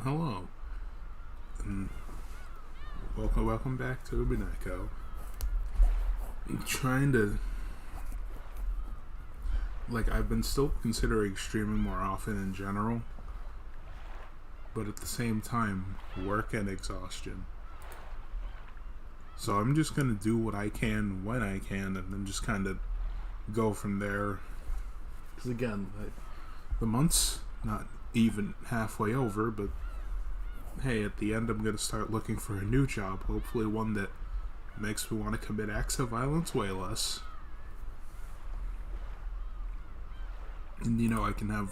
Hello, and welcome back to Ubineko. I'm trying to, I've been still considering streaming more often in general, but at the same time, work and exhaustion. So I'm just gonna do what I can when I can, and then just kind of go from there. Because again, the month's not even halfway over, but hey, at the end I'm going to start looking for a new job, hopefully one that makes me want to commit acts of violence way less. And I can have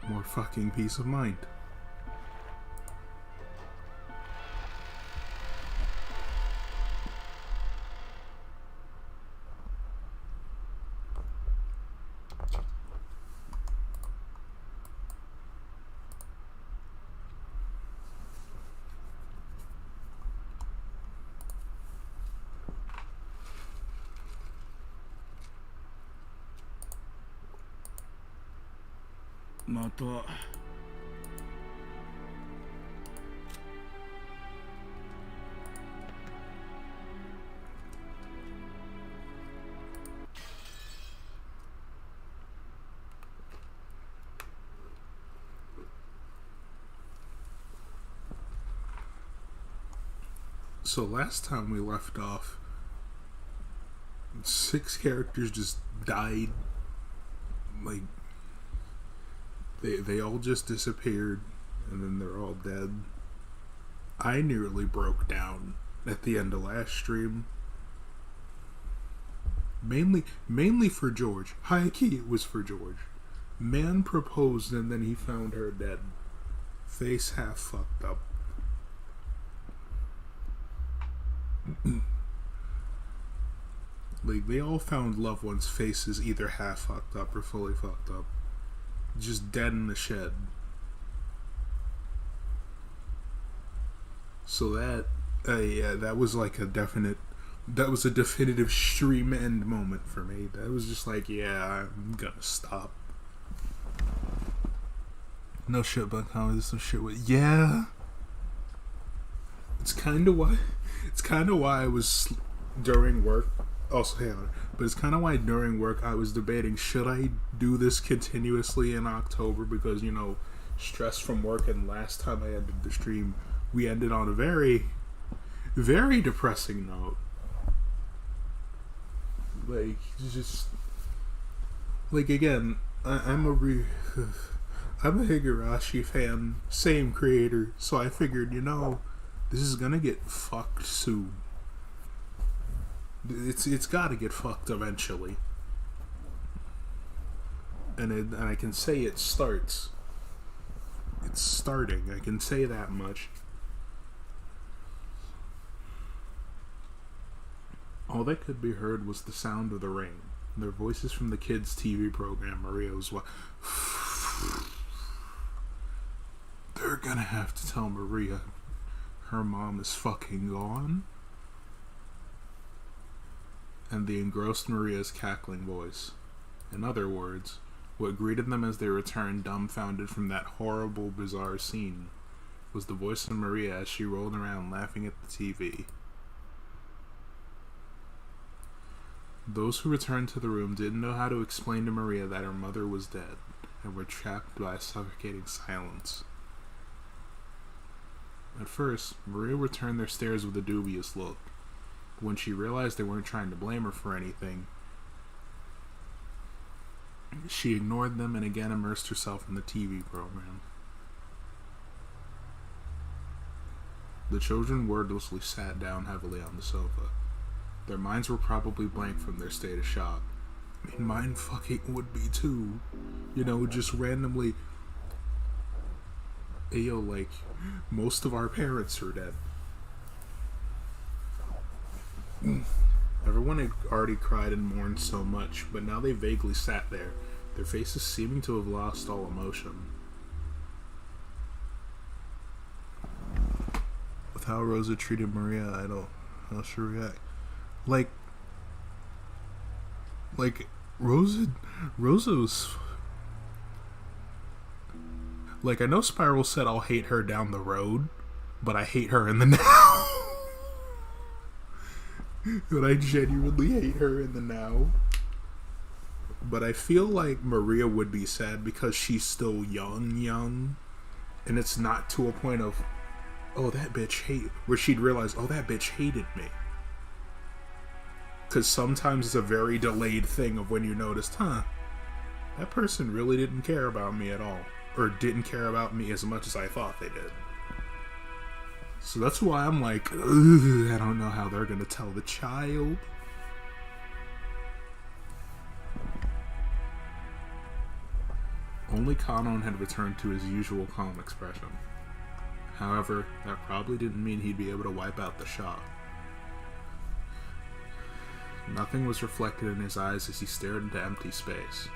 more fucking peace of mind. Mata. So last time we left off, 6 characters just died. They all just disappeared, and then they're all dead. I nearly broke down at the end of last stream. Mainly for George. High key, it was for George. Man proposed and then he found her dead. Face half fucked up. They all found loved ones' faces either half fucked up or fully fucked up. Just dead in the shed. So that was like that was a definitive stream end moment for me. That was just like, yeah, I'm gonna stop. No shit, but there's some shit with, yeah. It's kind of why I was during work. Also, hang on. But it's kind of why during work I was debating, should I do this continuously in October, because stress from work, and last time I ended the stream we ended on a very, very depressing note. Again, I'm a Higurashi fan, same creator, so I figured, this is gonna get fucked soon. It's got to get fucked eventually, and I can say it starts. It's starting. I can say that much. All that could be heard was the sound of the rain. Their voices from the kids' TV program. Maria was what? They're gonna have to tell Maria her mom is fucking gone. And the engrossed Maria's cackling voice. In other words, what greeted them as they returned dumbfounded from that horrible, bizarre scene was the voice of Maria as she rolled around laughing at the TV. Those who returned to the room didn't know how to explain to Maria that her mother was dead and were trapped by a suffocating silence. At first, Maria returned their stares with a dubious look. When she realized they weren't trying to blame her for anything, she ignored them and again immersed herself in the TV program. The children wordlessly sat down heavily on the sofa. Their minds were probably blank from their state of shock. I mean, mine fucking would be too. Just randomly. Ayo, most of our parents are dead. Everyone had already cried and mourned so much, but now they vaguely sat there, their faces seeming to have lost all emotion. With how Rosa treated Maria, I don't know how she'll react. Rosa was Like, I know Spiral said I'll hate her down the road, but I hate her in the now. But I genuinely hate her in the now. But I feel like Maria would be sad because she's still young. And it's not to a point of, oh, that bitch where she'd realize, oh, that bitch hated me. Because sometimes it's a very delayed thing of when you noticed, that person really didn't care about me at all. Or didn't care about me as much as I thought they did. So that's why I'm like, I don't know how they're going to tell the child. Only Kanon had returned to his usual calm expression. However, that probably didn't mean he'd be able to wipe out the shock. Nothing was reflected in his eyes as he stared into empty space.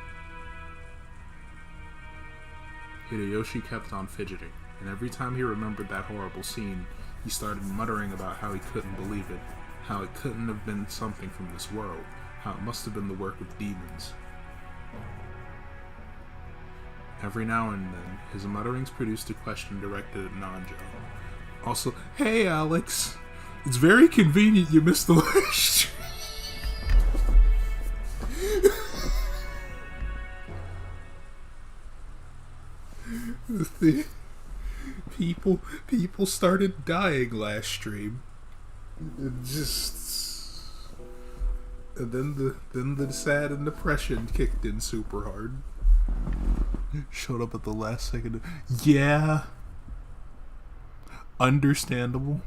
Hideyoshi kept on fidgeting, and every time he remembered that horrible scene, he started muttering about how he couldn't believe it, how it couldn't have been something from this world, how it must have been the work of demons. Every now and then, his mutterings produced a question directed at Nanjo. Also, hey Alex, it's very convenient you missed the last people started dying last stream. And then the sad and depression kicked in super hard. Showed up at the last second. Yeah. Understandable.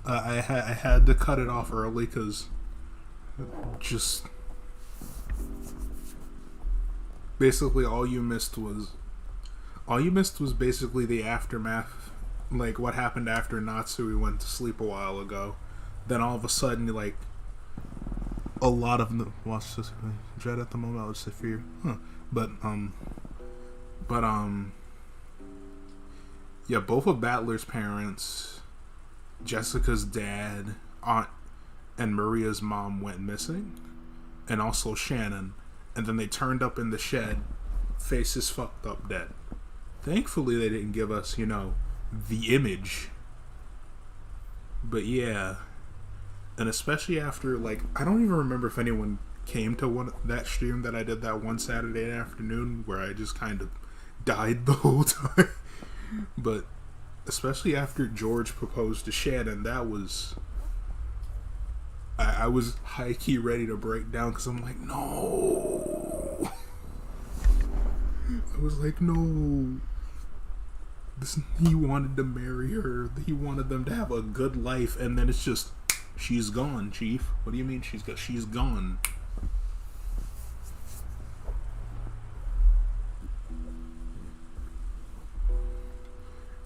I had to cut it off early because just basically all you missed was basically the aftermath, like what happened after Natsui went to sleep a while ago. Then all of a sudden, like, a lot of the watch this dread at the moment. I would say fear, but yeah, both of Battler's parents, Jessica's dad, aunt, and Maria's mom went missing, and also Shannon. And then they turned up in the shed, faces fucked up, dead. Thankfully, they didn't give us, the image. But yeah, and especially after, like, I don't even remember if anyone came to that stream that I did that one Saturday afternoon where I just kind of died the whole time. But especially after George proposed to Shannon, that was... I was high-key ready to break down because I'm like, no! I was like, no. He wanted to marry her. He wanted them to have a good life, and then it's just, she's gone, Chief. What do you mean she's gone?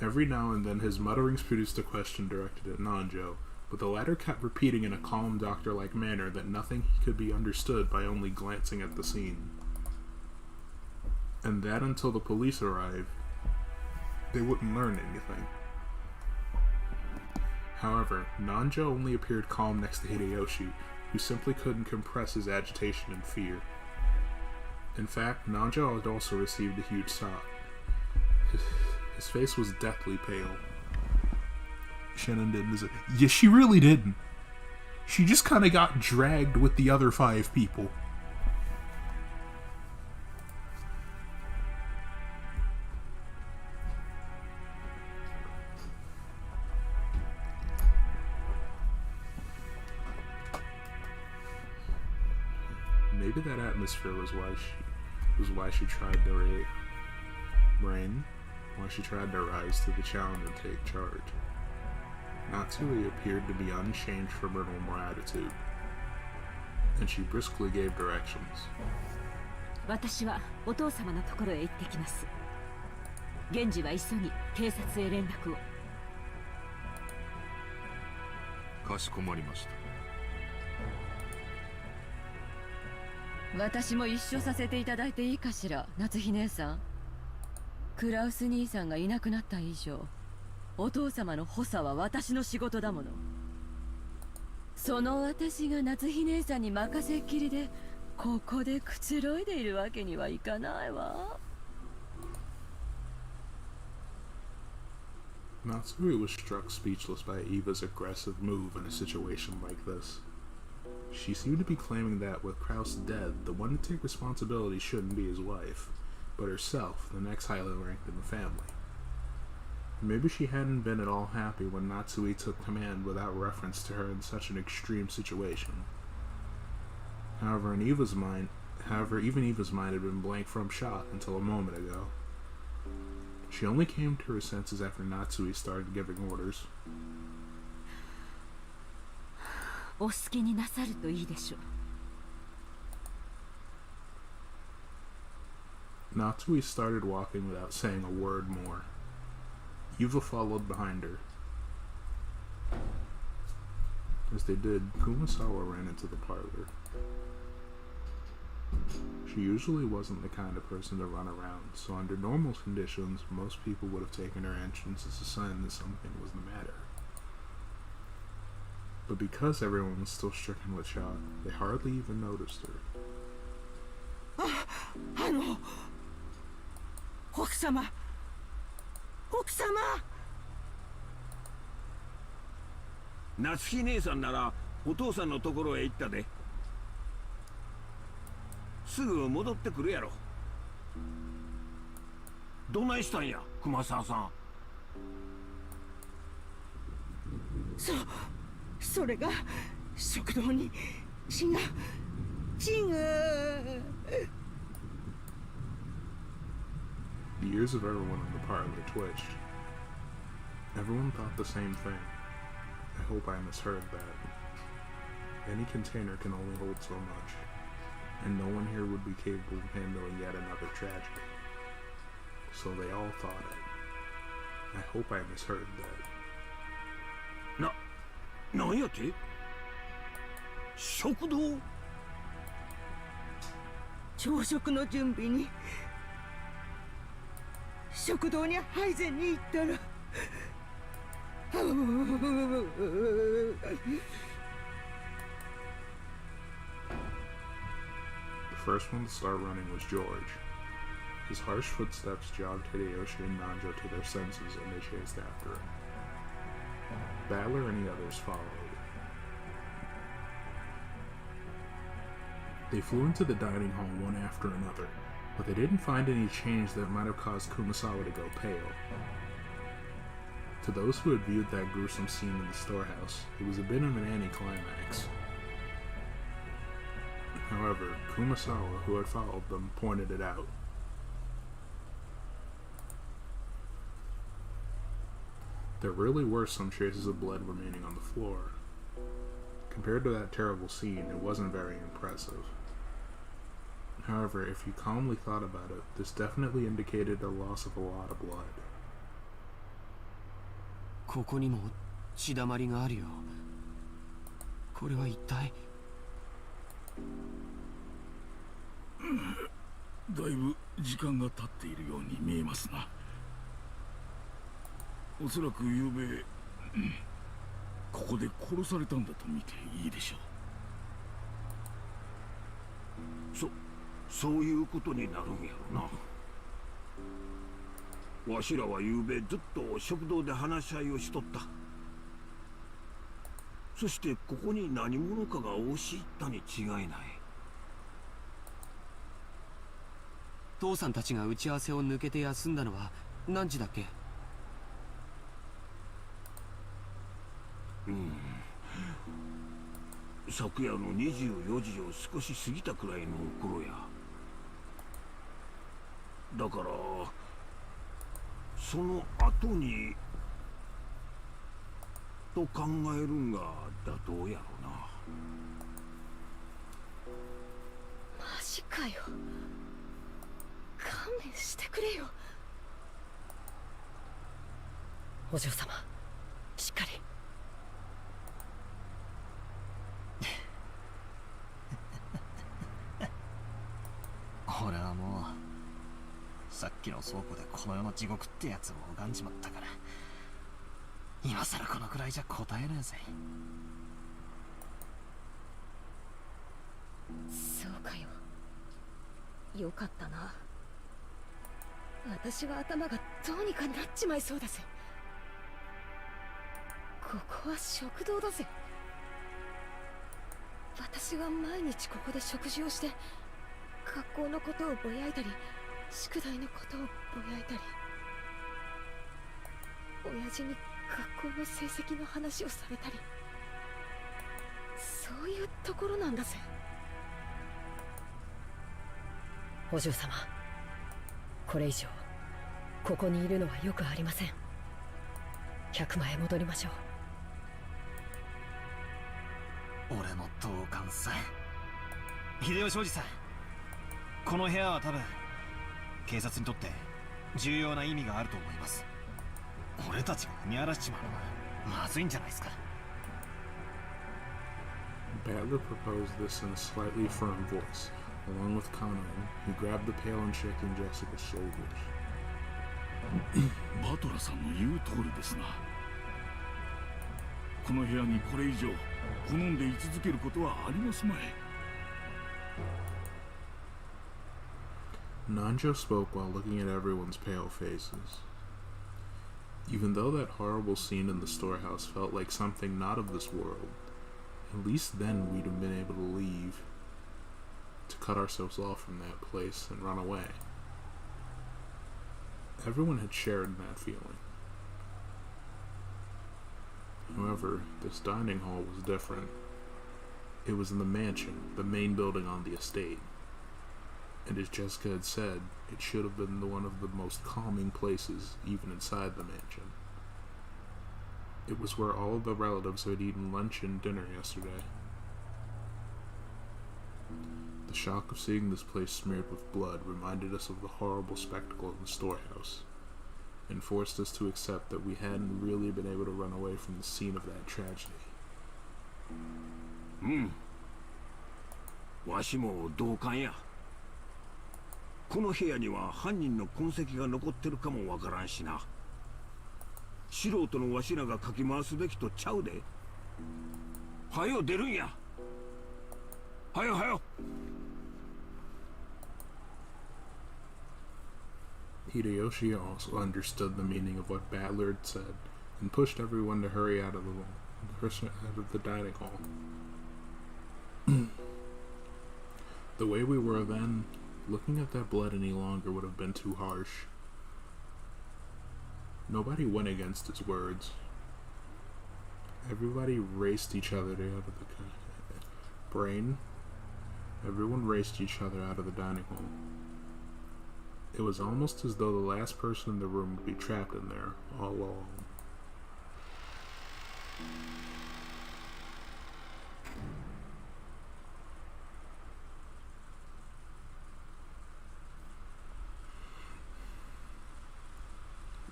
Every now and then his mutterings produced a question directed at Nanjo, but the latter kept repeating in a calm doctor-like manner that nothing could be understood by only glancing at the scene. And that until the police arrived, they wouldn't learn anything. However, Nanjo only appeared calm next to Hideyoshi, who simply couldn't compress his agitation and fear. In fact, Nanjo had also received a huge shock. His face was deathly pale. Shannon didn't. Yeah, she really didn't. She just kind of got dragged with the other 5 people. Maybe that atmosphere was why she tried to why she tried to rise to the challenge and take charge. Natsui appeared to be unchanged from her normal attitude, and she briskly gave directions. 私はお父様のところへ行ってきます。源氏は急ぎ警察へ連絡を。かしこまりました。私も一緒させていただいていいかしら、夏日姉さん。クラウス兄さんがいなくなった以上、お父様の補佐は私の仕事だもの。その私が夏日姉さんに任せっきりで、ここでくつろいでいるわけにはいかないわ。Natsuri was struck speechless by Eva's aggressive move in a situation like this. She seemed to be claiming that, with Kraus dead, the one to take responsibility shouldn't be his wife, but herself, the next highly ranked in the family. Maybe she hadn't been at all happy when Natsui took command without reference to her in such an extreme situation. However, even Eva's mind had been blank from shock until a moment ago. She only came to her senses after Natsui started giving orders. お好きになさるといいでしょう。 Natsui started walking without saying a word more. Eva followed behind her. As they did, Kumasawa ran into the parlor. She usually wasn't the kind of person to run around, so under normal conditions, most people would have taken her entrance as a sign that something was the matter. But because everyone was still stricken with shock, they hardly even noticed her. 奥様夏日姉さんならお父さんのところへ行ったで。すぐ戻ってくるやろ。どないしたんや、熊沢さん。それが食堂に血が。 The ears of everyone in the parlor twitched. Everyone thought the same thing. I hope I misheard that. Any container can only hold so much, and no one here would be capable of handling yet another tragedy. So they all thought it. I hope I misheard that. なんやて？食堂？朝食の準備に食堂に配膳に行ったら The first one to start running was George. His harsh footsteps jogged Hideyoshi and Nanjo to their senses, and they chased after him. Battler and the others followed. They flew into the dining hall one after another, but they didn't find any change that might have caused Kumasawa to go pale. To those who had viewed that gruesome scene in the storehouse, it was a bit of an anticlimax. However, Kumasawa, who had followed them, pointed it out. There really were some traces of blood remaining on the floor. Compared to that terrible scene, it wasn't very impressive. However, if you calmly thought about it, this definitely indicated the loss of a lot of blood. ここにも血だまりがあるよ。これは一体。だいぶ時間が経っているように見えますな。おそらく昨べここで殺されたんだと見ていいでしょう。そういうことになるんやろな。わしらは昨べずっと食堂で話し合いをしとった。そしてここに何者かが押し入ったに違いない。父さんたちが打ち合わせを抜けて休んだのは何時だっけ？昨夜の24時を少し過ぎたくらいの頃や。だからその後にと考えるんが妥当やろうな。マジかよ。勘弁してくれよ。お嬢様、しっかり。俺はもうさっきの倉庫でこの世の地獄ってやつを拝んじまったから、今さらこのくらいじゃ答えねえぜ。そうかよ。よかったな。私は頭がどうにかなっちまいそうだぜ。ここは食堂だぜ。私が毎日ここで食事をして、学校のことをぼやいたり、宿題のことをぼやいたり、親父に学校の成績の話をされたり、そういうところなんだぜ。お嬢様、これ以上ここにいるのはよくありません。100万へ戻りましょう。俺の同感さ。秀吉おじさん、この部屋は多分警察にとって重要な意味があると思います。俺たちが踏み荒らしちまうのはまずいんじゃないですか。Badler proposed this in a slightly firm voice. Along with Conan, he grabbed the pail and shaking Jessica's shoulders. バトラさんの言う通りですな。この部屋にこれ以上好んで居続けることはありますまい。Nanjo spoke while looking at everyone's pale faces. Even though that horrible scene in the storehouse felt like something not of this world, at least then we'd have been able to leave, to cut ourselves off from that place and run away. Everyone had shared that feeling. However, this dining hall was different. It was in the mansion, the main building on the estate. And as Jessica had said, it should have been one of the most calming places, even inside the mansion. It was where all of the relatives had eaten lunch and dinner yesterday. The shock of seeing this place smeared with blood reminded us of the horrible spectacle in the storehouse, and forced us to accept that we hadn't really been able to run away from the scene of that tragedy. わしも同感や。この部屋には犯人の痕跡が残ってるかもわからんしな。素人のわしらがかき回すべきとちゃうで。はよ出るんや。はよはよ。Hideyoshi also understood the meaning of what Badler had said, and pushed everyone to hurry out of the dining hall. The way we were then, looking at that blood any longer would have been too harsh. Nobody went against his words. Everybody raced each other out of the brain. Everyone raced each other out of the dining hall. It was almost as though the last person in the room would be trapped in there, all alone.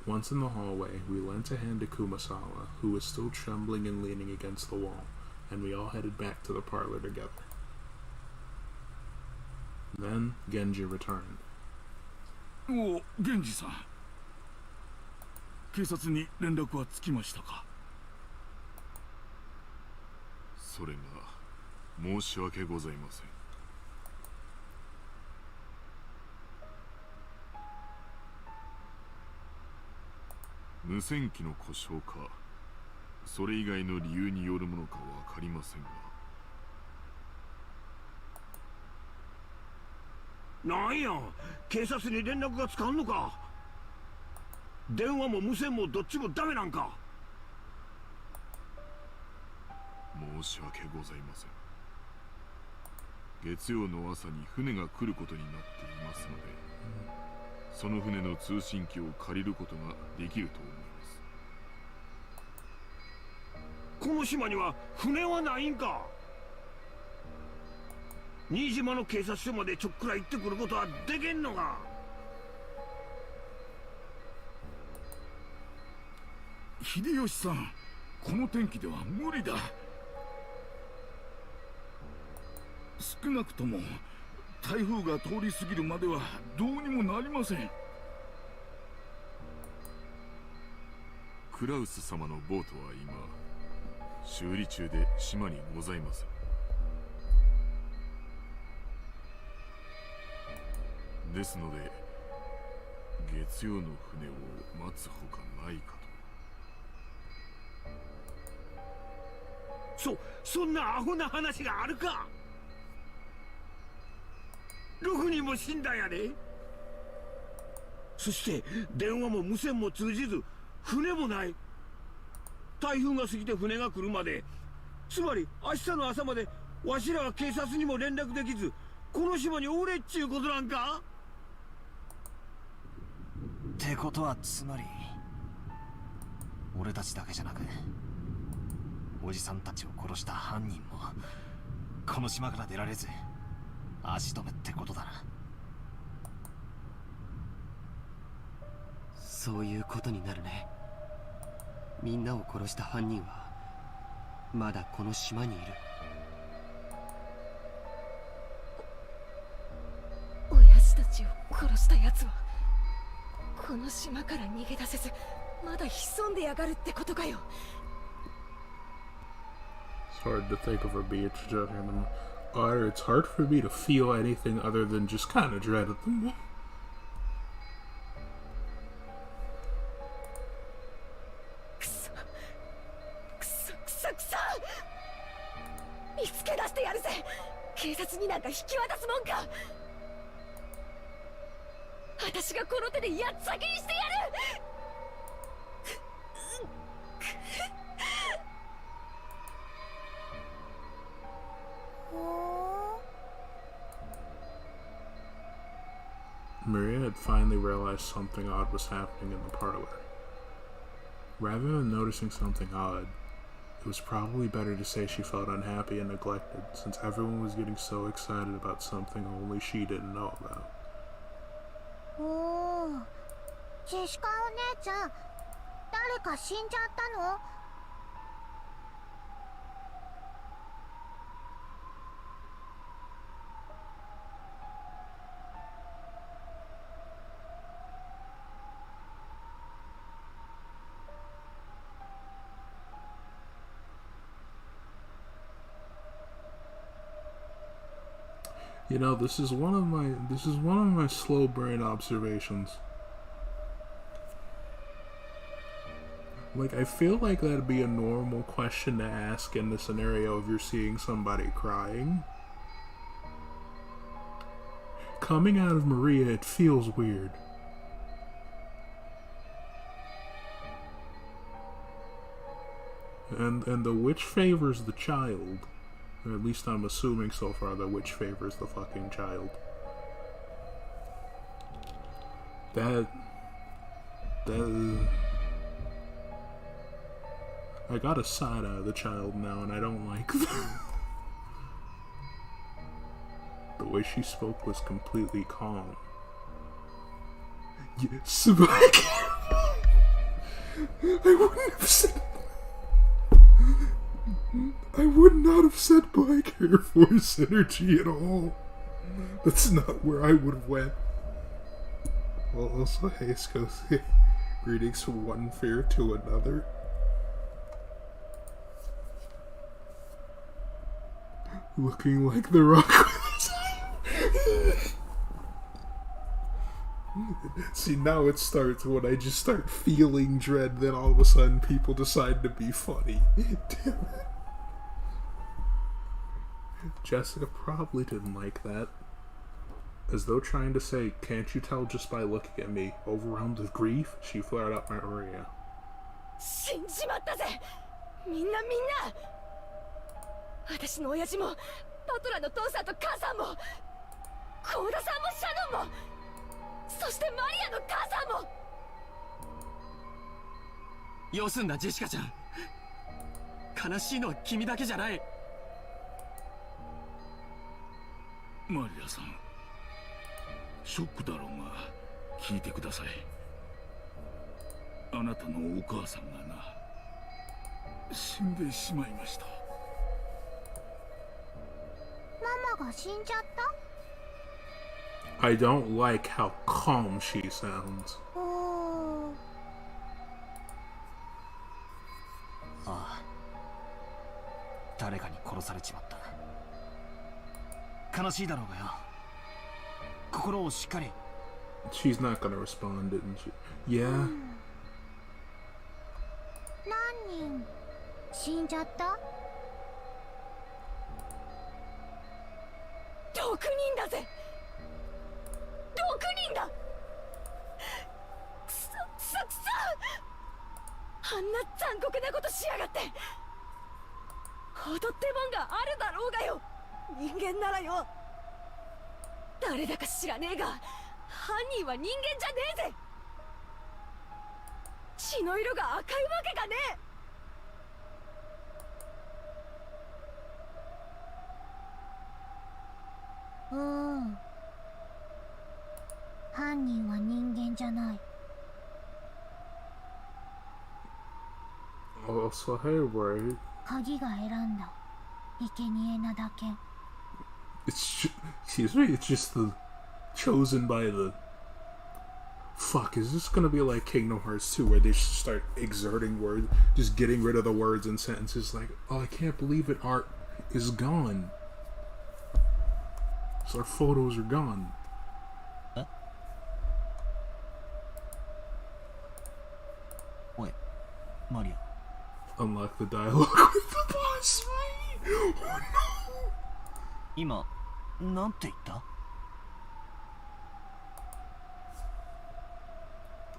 Once in the hallway, we lent a hand to Kumasawa, who was still trembling and leaning against the wall, and we all headed back to the parlor together. Then, Genji returned. おお、源氏さん。警察に連絡はつきましたか？それが申し訳ございません。無線機の故障か、それ以外の理由によるものかわかりませんが。なんや、警察に連絡がつかんのか。電話も無線もどっちもダメなんか。申し訳ございません。月曜の朝に船が来ることになっていますので、その船の通信機を借りることができると思います。この島には船はないんか。新島の警察署までちょっくら行ってくることはできんのか。秀吉さん、この天気では無理だ。少なくとも台風が通り過ぎるまではどうにもなりません。クラウス様のボートは今修理中で島にございません。ですので月曜の船を待つほかないかと。そんなアホな話があるか。6人も死んだんやで。そして電話も無線も通じず、船もない。台風が過ぎて船が来るまで、つまり明日の朝までわしらは警察にも連絡できず、この島におれっちゅうことなんか。ってことはつまり俺たちだけじゃなくおじさんたちを殺した犯人もこの島から出られず足止めってことだな。そういうことになるね。みんなを殺した犯人はまだこの島にいる。親父たちを殺した奴はこの島から逃げ出せずまだ潜んでやがるってことかよ。 It's hard to think of her being judging them. Or it's hard for me to feel anything other than just kind of dread at them. くそ見つけ出してやるぜ。警察になんか引き渡すもんか。私がこの手でやっつ先にしてやる。Maria had finally realized something odd was happening in the parlor. Rather than noticing something odd, it was probably better to say she felt unhappy and neglected, since everyone was getting so excited about something only she didn't know about. ジェシカお姉ちゃん、誰か死んじゃったのYou know, this is one of my slow brain observations. Like, I feel like that'd be a normal question to ask in the scenario if you're seeing somebody crying. Coming out of Maria, it feels weird. And the witch favors the child. Or at least I'm assuming so far the witch favors the fucking child. I got a side eye of the child now, and I don't like that. The way she spoke was completely calm. Yes, but I wouldn't have said. I would not have said Black Air Force energy at all. That's not where I would have went. Well, also, hey, Scosi. Greetings from one fear to another. Looking like the Rock. See, now it starts when I just start feeling dread, then all of a sudden people decide to be funny. Damn it. Jessica probably didn't like that. As though trying to say, can't you tell just by looking at me? Overwhelmed with grief, she flared up at Maria. 死んじまったぜ。みんな私の親父もパトラの父さんと母さんも幸田さんもシャノンもそしてマリアの母さんも。よすんなジェシカちゃん。悲しいのは君だけじゃない。マリアさん、ショックだろうが聞いてください。あなたのお母さんがな、死んでしまいました。ママが死んじゃった？ I don't like how calm she sounds. ああ、誰かに殺されちまった。悲しいだろうがよ。心をしっかり。She's not gonna respond, didn't she? Yeah. 何人死んじゃった？人だぜ。6人だ。くそくそくそ。あんな残酷なことしやがって。踊ってもんがあるだろうがよ。人間ならよ。誰だか知らねえが犯人は人間じゃねえぜ。血の色が赤いわけがねえ。犯人は人間じゃない。Also, hey, right? 鍵が選んだ生贄なだけ。Excuse me, it's just the chosen by the. Fuck, is this gonna be like Kingdom Hearts 2 where they just start exerting words, just getting rid of the words and sentences like, oh, I can't believe it, art is gone. So our photos are gone. Huh? Wait, Mario. Unlock the dialogue with the boss fight. Oh no! 今、なんて言った？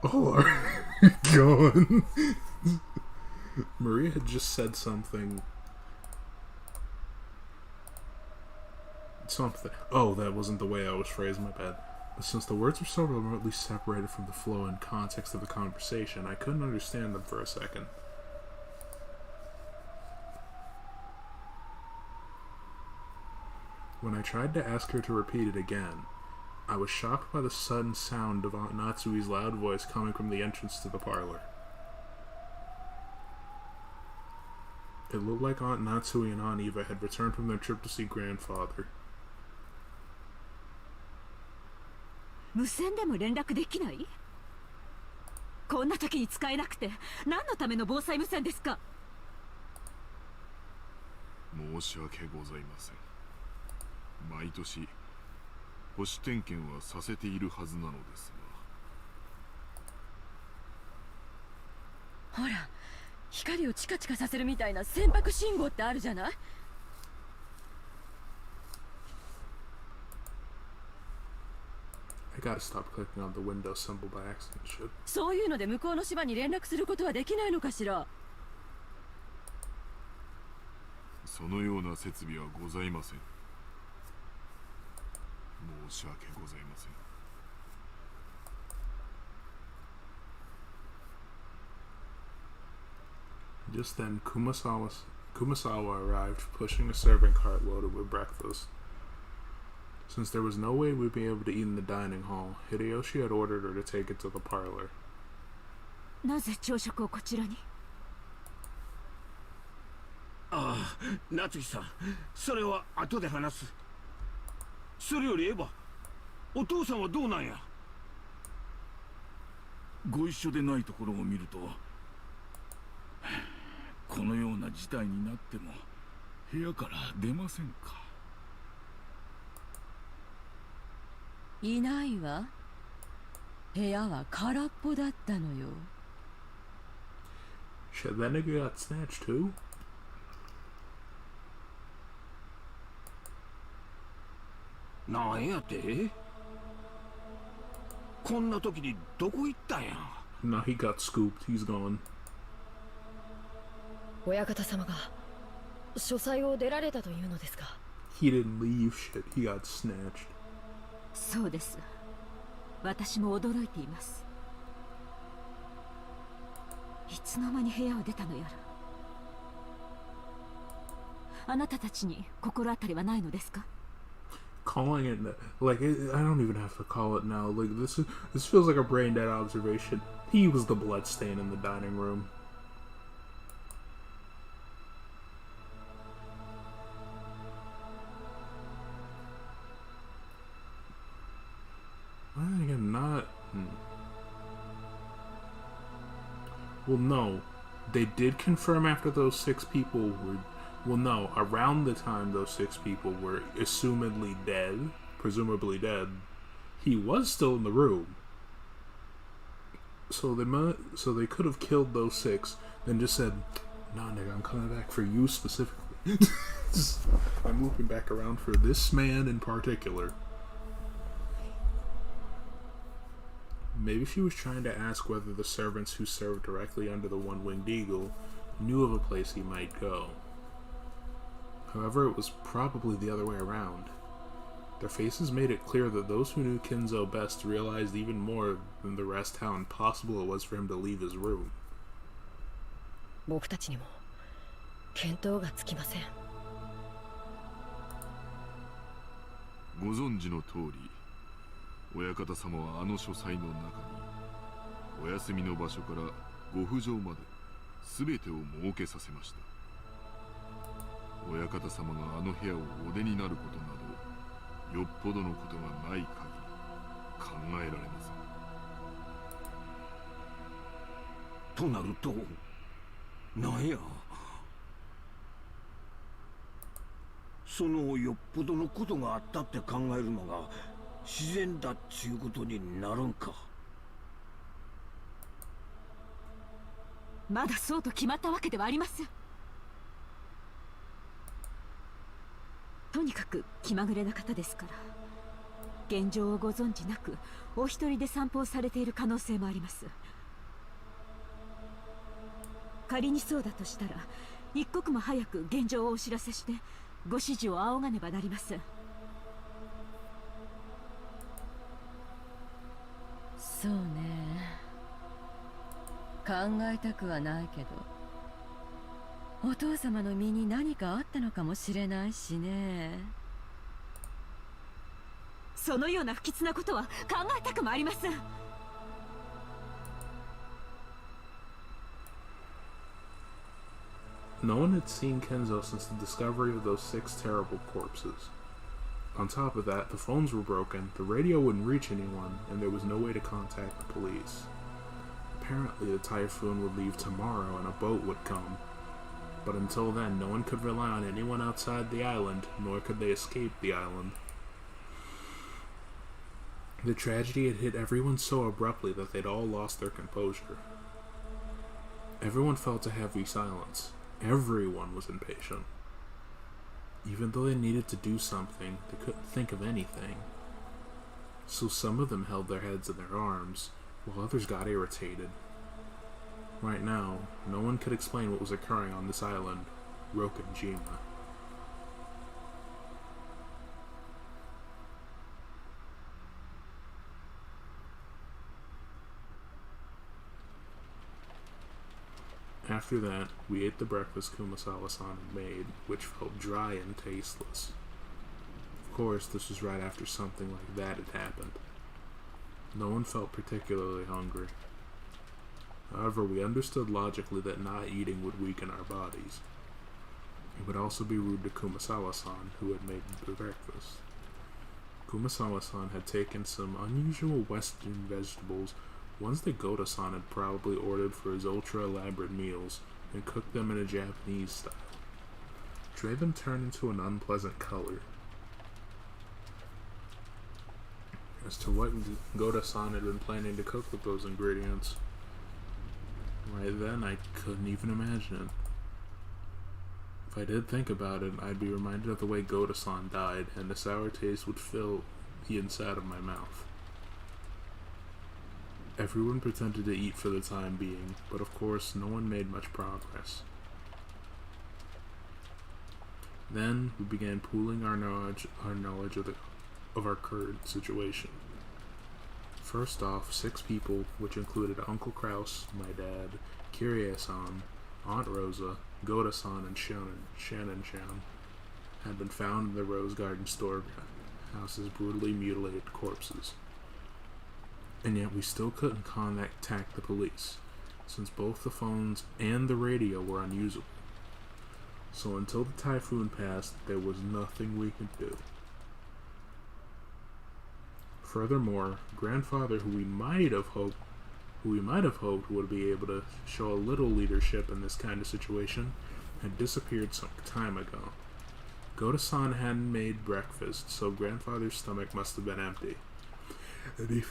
All are gone. Maria had just said something. Oh, that wasn't the way I was phrased, my bad. But since the words were so remotely separated from the flow and context of the conversation, I couldn't understand them for a second. When I tried to ask her to repeat it again, I was shocked by the sudden sound of Aunt Natsui's loud voice coming from the entrance to the parlor. It looked like Aunt Natsui and Aunt Eva had returned from their trip to see grandfather. 無線でも連絡できない？こんな時に使えなくて何のための防災無線ですか？申し訳ございません。毎年保守点検はさせているはずなのですほら、光をチカチカさせるみたいな船舶信号ってあるじゃない？ I gotta stop clicking on the window symbol by accident, shit. そういうので向こうの島に連絡することはできないのかしら？そのような設備はございません。申し訳ございません。Just then, Kumasawa arrived, pushing a serving cart loaded with breakfast. Since there was no way we'd be able to eat in the dining hall, Hideyoshi had ordered her to take it to the parlor. なぜ朝食をこちらに？ああ、夏木さん、それは後で話す。それよりエヴァ、お父さんはどうなんや？ご一緒でないところを見ると、このような事態になっても部屋から出ませんか？いないわ。部屋は空っぽだったのよ。Shit, that nigga got snatched too? なんやて？こんな時にどこ行ったんや？ No, he got scooped. He's gone. 親方様が書斎を出られたというのですか？ He didn't leave shit. He got snatched. そうです。私も驚いています。いつの間に部屋を出たのやら。あなたたちに心当たりはないのですか？ Calling it like I don't even have to call it now. Like this feels like a brain dead observation. He was the blood stain in the dining room. Well, again, not. Well, no, they did confirm after those 6 people were. Well, no, around the time those 6 people were assumedly dead, presumably dead, he was still in the room. So they could have killed those 6, then just said, "Nah, nigga, I'm coming back for you specifically." I'm looping back around for this man in particular. Maybe she was trying to ask whether the servants who served directly under the One-Winged Eagle knew of a place he might go. However, it was probably the other way around. Their faces made it clear that those who knew Kinzo best realized even more than the rest how impossible it was for him to leave his room. 僕たちにも見当がつきません。ご存知の通り、親方様はあの書斎の中にお休みの場所からご不条まで全てを設けさせました。親方様があの部屋をお出になることなどよっぽどのことがない限り考えられません。となるとなんや、そのよっぽどのことがあったって考えるのが自然だっちゅうことになるんか。まだそうと決まったわけではありません。とにかく気まぐれな方ですから、現状をご存知なくお一人で散歩をされている可能性もあります。仮にそうだとしたら、一刻も早く現状をお知らせしてご指示を仰がねばなりません。そうね、考えたくはないけど、お父様の身に何かあったのかもしれないしね。そのような不吉なことは考えたくもありません。No one had seen Kenzo since the discovery of those 6 terrible corpses. On top of that, the phones were broken, the radio wouldn't reach anyone, and there was no way to contact the police. Apparently, the typhoon would leave tomorrow and a boat would come. But until then, no one could rely on anyone outside the island, nor could they escape the island. The tragedy had hit everyone so abruptly that they'd all lost their composure. Everyone felt a heavy silence. Everyone was impatient. Even though they needed to do something, they couldn't think of anything. So some of them held their heads in their arms, while others got irritated. Right now, no one could explain what was occurring on this island, Rokenjima. After that, we ate the breakfast Kumasawa-san had made, which felt dry and tasteless. Of course, this was right after something like that had happened. No one felt particularly hungry. However, we understood logically that not eating would weaken our bodies. It would also be rude to Kumasawa-san, who had made the breakfast. Kumasawa-san had taken some unusual Western vegetables, ones that Goda-san had probably ordered for his ultra-elaborate meals, and cooked them in a Japanese style. Tray them turned into an unpleasant color. As to what Goda-san had been planning to cook with those ingredients, right then I couldn't even imagine it. If I did think about it, I'd be reminded of the way Goda-san died, and the sour taste would fill the inside of my mouth. Everyone pretended to eat for the time being, but of course no one made much progress. Then we began pooling our knowledge of our current situation. First off, 6 people, which included Uncle Kraus, my dad, Kirie-san, Aunt Rosa, Goda-san, and Shannon-chan, had been found in the Rose Garden storehouse as brutally mutilated corpses. And yet we still couldn't contact the police, since both the phones and the radio were unusable. So until the typhoon passed, there was nothing we could do. Furthermore, Grandfather, who we might have hoped would be able to show a little leadership in this kind of situation, had disappeared some time ago. Goda-san hadn't made breakfast, so Grandfather's stomach must have been empty. And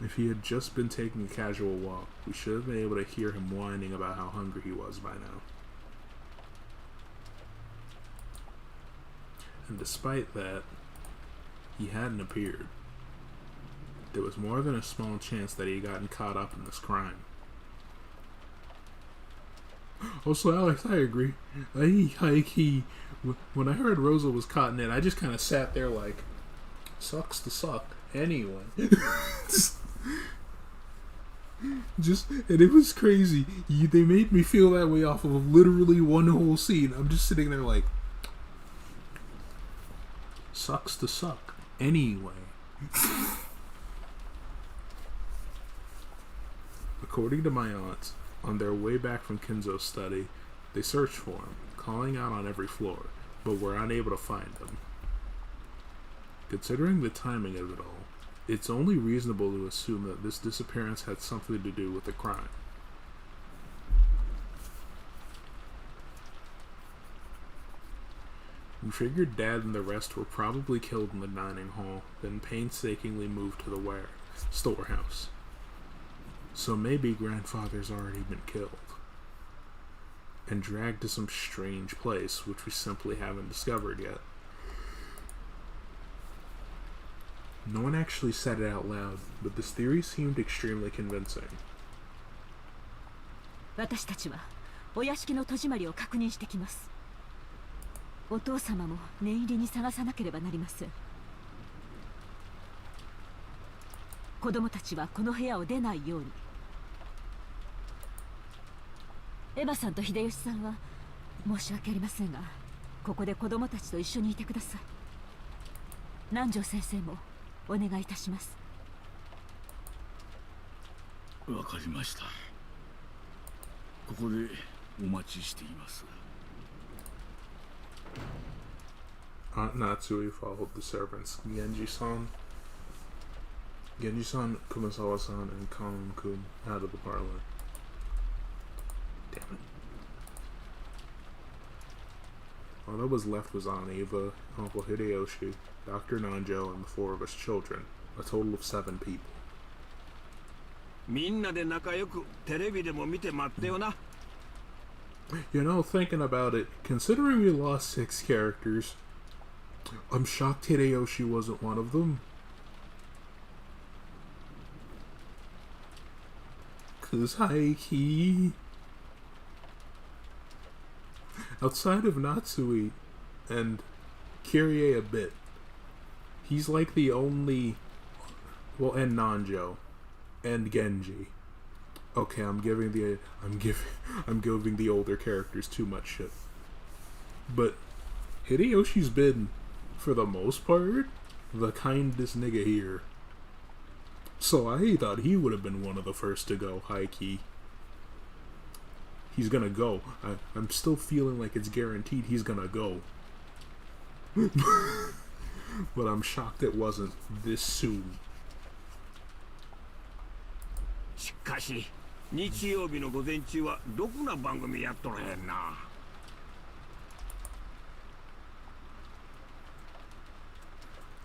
if he had just been taking a casual walk, we should have been able to hear him whining about how hungry he was by now. and despite that, he hadn't appeared. There was more than a small chance that he had gotten caught up in this crime. Also, Alex, I agree. When I heard Rosa was caught in it, I just kind of sat there like, sucks to suck. Anyway. And it was crazy. They made me feel that way off of literally one whole scene. I'm just sitting there like, sucks to suck. Anyway. According to my aunts, on their way back from Kinzo's study, they searched for him, calling out on every floor, but were unable to find him. Considering the timing of it all, it's only reasonable to assume that this disappearance had something to do with the crime. We figured Dad and the rest were probably killed in the dining hall, then painstakingly moved to the storehouse. So maybe Grandfather's already been killed and dragged to some strange place which we simply haven't discovered yet. No one actually said it out loud, but this theory seemed extremely convincing. 私たちはお屋敷の戸締まりを確認してきます。お父様も念入りに探さなければなりません。子供たちはこの部屋を出ないように。エヴァさんと秀吉さんは申し訳ありませんが、ここで子供たちと一緒にいてください。南條先生もお願いいたします。わかりました。ここでお待ちしています。Aunt Natsui followed the servants Genji-san, Kumasawa-san, and Kanon-kun out of the parlor. Damn it. All that was left was Aunt Eva, Uncle Hideyoshi, Dr. Nanjo, and the 4 of us children, a total of 7 people. みんなで仲良くテレビでも見て待ってよな。You know, thinking about it, considering we lost 6 characters, I'm shocked Hideyoshi wasn't one of them. 'Cause Haiki... Outside of Natsui and Kyrie a bit, he's like the only... Well, and Nanjo. And Genji. Okay, I'm giving the older characters too much shit. But Hideyoshi's been, for the most part, the kindest nigga here. So I thought he would have been one of the first to go, high key. He's gonna go. I'm still feeling like it's guaranteed he's gonna go. But I'm shocked it wasn't this soon. しかし日曜日の午前中はどこな番組やっとらへんな。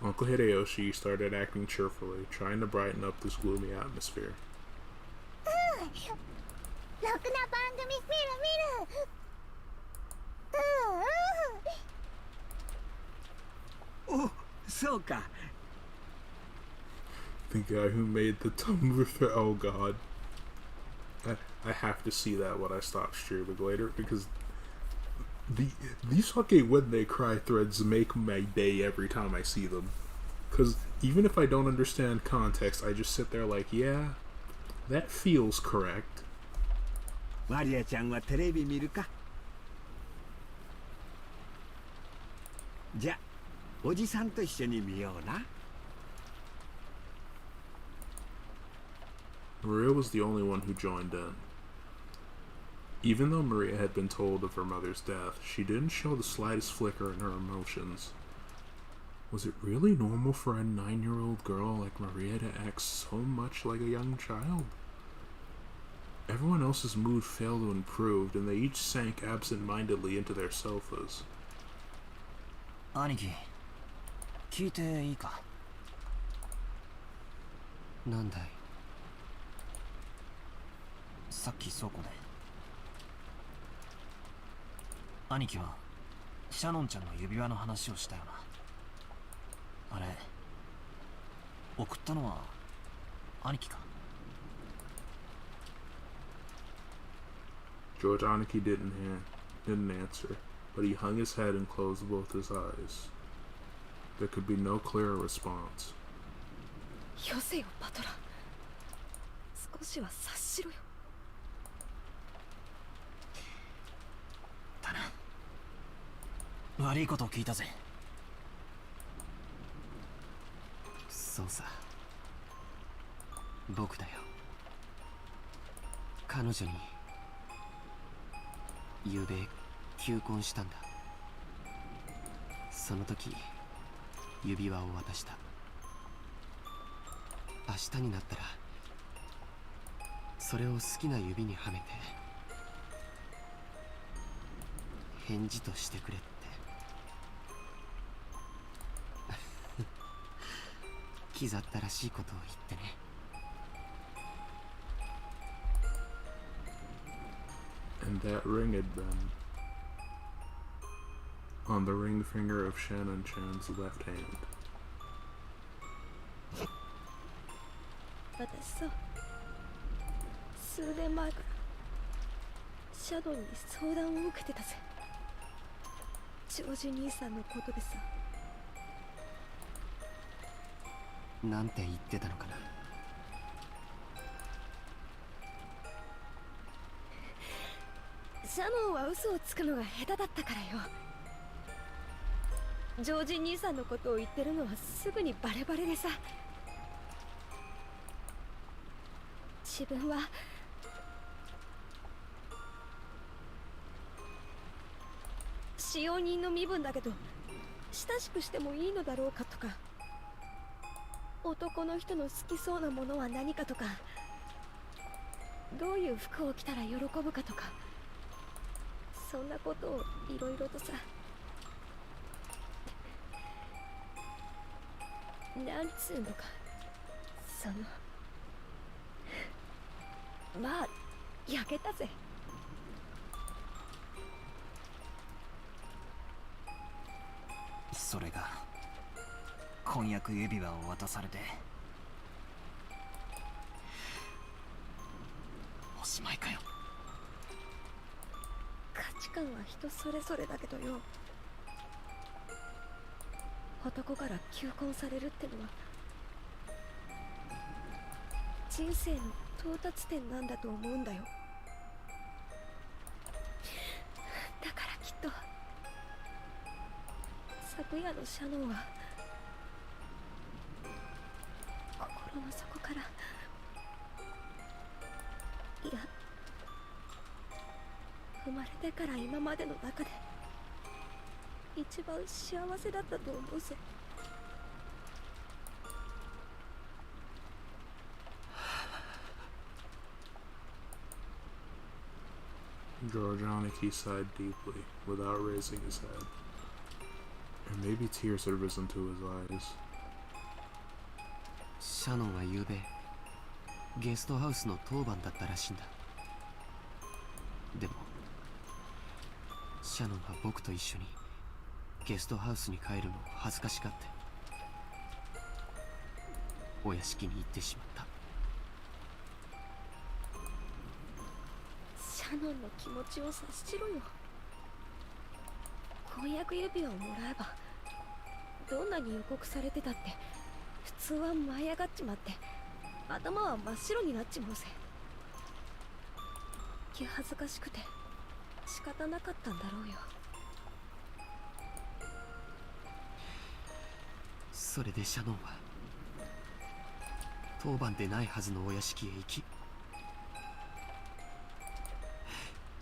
Uncle Hideyoshi started acting cheerfully, trying to brighten up this gloomy atmosphere. ろくな番組見る。お、そうか。 The guy who made the Tumblr thread. Oh god. I have to see that when I stop streaming later, because these fucking when they cry threads make my day every time I see them. Because even if I don't understand context, I just sit there like, yeah, that feels correct. マリアちゃんはテレビ見るか。じゃ、おじさんと一緒に見ような。 Maria was the only one who joined in. Even though Maria had been told of her mother's death, she didn't show the slightest flicker in her emotions. Was it really normal for a 9-year-old girl like Maria to act so much like a young child? Everyone else's mood failed to improve, and they each sank absent-mindedly into their sofas. 兄貴、聞いていいか。なんだい。さっき倉庫で兄貴はシャノンちゃんの指輪の話をしたよな。あれ送ったのは兄貴か？ George Aniki didn't answer, but he hung his head and closed both his eyes. There could be no clearer response. よせよバトラー、少しは察しろよ。だな。悪いことを聞いたぜ。そうさ、僕だよ。彼女に昨べ求婚したんだ。その時指輪を渡した。明日になったらそれを好きな指にはめて返事としてくれってキザったらしいことを言ってね。And that ring had been on the ring finger of Shannon Chan's left hand. 私さ、数年前からシャドウに相談を受けてたぜ。ジョージ兄さんのことでさ。なんて言ってたのかな。シャノンは嘘をつくのが下手だったからよ。ジョージ兄さんのことを言ってるのはすぐにバレバレでさ。自分は使用人の身分だけど親しくしてもいいのだろうかとか、男の人の好きそうなものは何かとか、どういう服を着たら喜ぶかとか、そんなことをいろいろとさ。なんつうのか、そのまあ焼けたぜ。それが婚約指輪を渡されておしまいかよ。価値観は人それぞれだけどよ、男から求婚されるってのは人生の到達点なんだと思うんだよ。だからきっと昨夜のシャノンは心の底から、いや生まれてから今までの中で一番幸せだったと思うぜ。George Aniki sighed deeply, without raising his head, and maybe tears had risen to his eyes. シャノンは昨べゲストハウスの当番だったらしいんだ。でもシャノンは僕と一緒にゲストハウスに帰るのを恥ずかしがってお屋敷に行ってしまった。シャノンの気持ちを察しろよ。婚約指輪をもらえばどんなに予告されてたって普通は舞い上がっちまって頭は真っ白になっちまうぜ。気恥ずかしくて仕方なかったんだろうよ。それでシャノンは当番でないはずのお屋敷へ行き、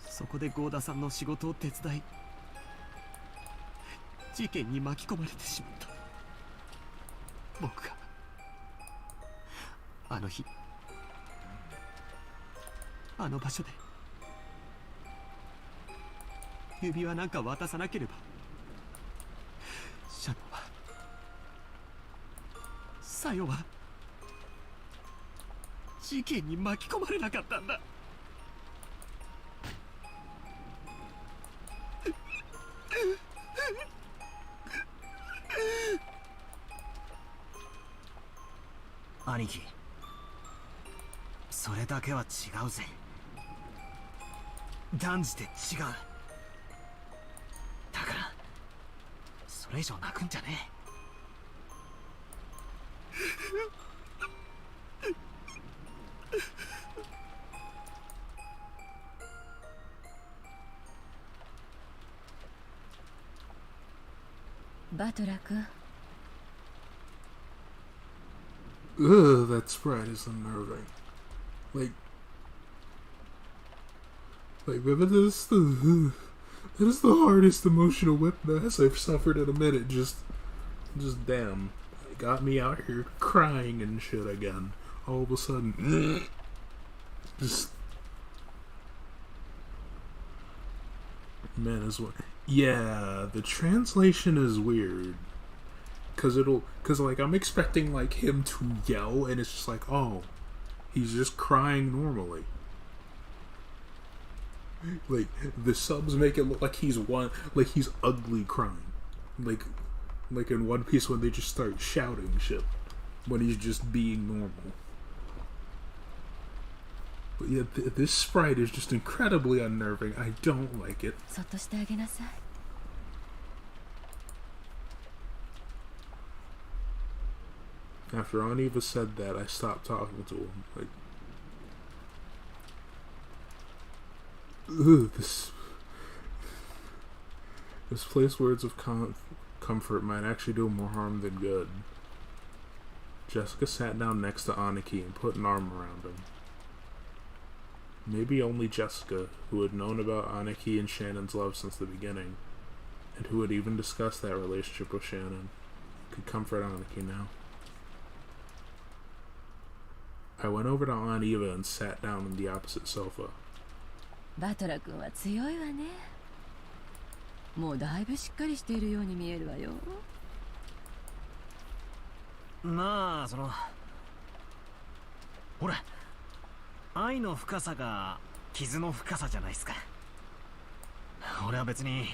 そこで郷田さんの仕事を手伝い事件に巻き込まれてしまった。僕があの日あの場所で指輪なんか渡さなければシャノンはサヨは事件に巻き込まれなかったんだ。だけは違うぜ。断じて違う。だからそれ以上泣くんじゃねえ。バトラ君。Ugh, that sprite is unnerving. Like that is the hardest emotional whiplash I've suffered in a minute. Just damn, it got me out here crying and shit again. All of a sudden, just man is what. Yeah, the translation is weird. Cause like I'm expecting like him to yell, and it's just like, oh, he's just crying normally. Like the subs make it look like he's ugly crying, like in One Piece when they just start shouting shit when he's just being normal. But yeah, this sprite is just incredibly unnerving. I don't like it. After Aniva said that, I stopped talking to him. Like, ugh, this place words of comfort might actually do more harm than good. Jessica sat down next to Aniki and put an arm around him. Maybe only Jessica, who had known about Aniki and Shannon's love since the beginning, and who had even discussed that relationship with Shannon, could comfort Aniki now. I went over to Aunt Eva and sat down on the opposite sofa. バトラ君は強いわね。もうだいぶしっかりしているように見えるわよ。まあほら、愛の深さが傷の深さじゃないですか。俺は別に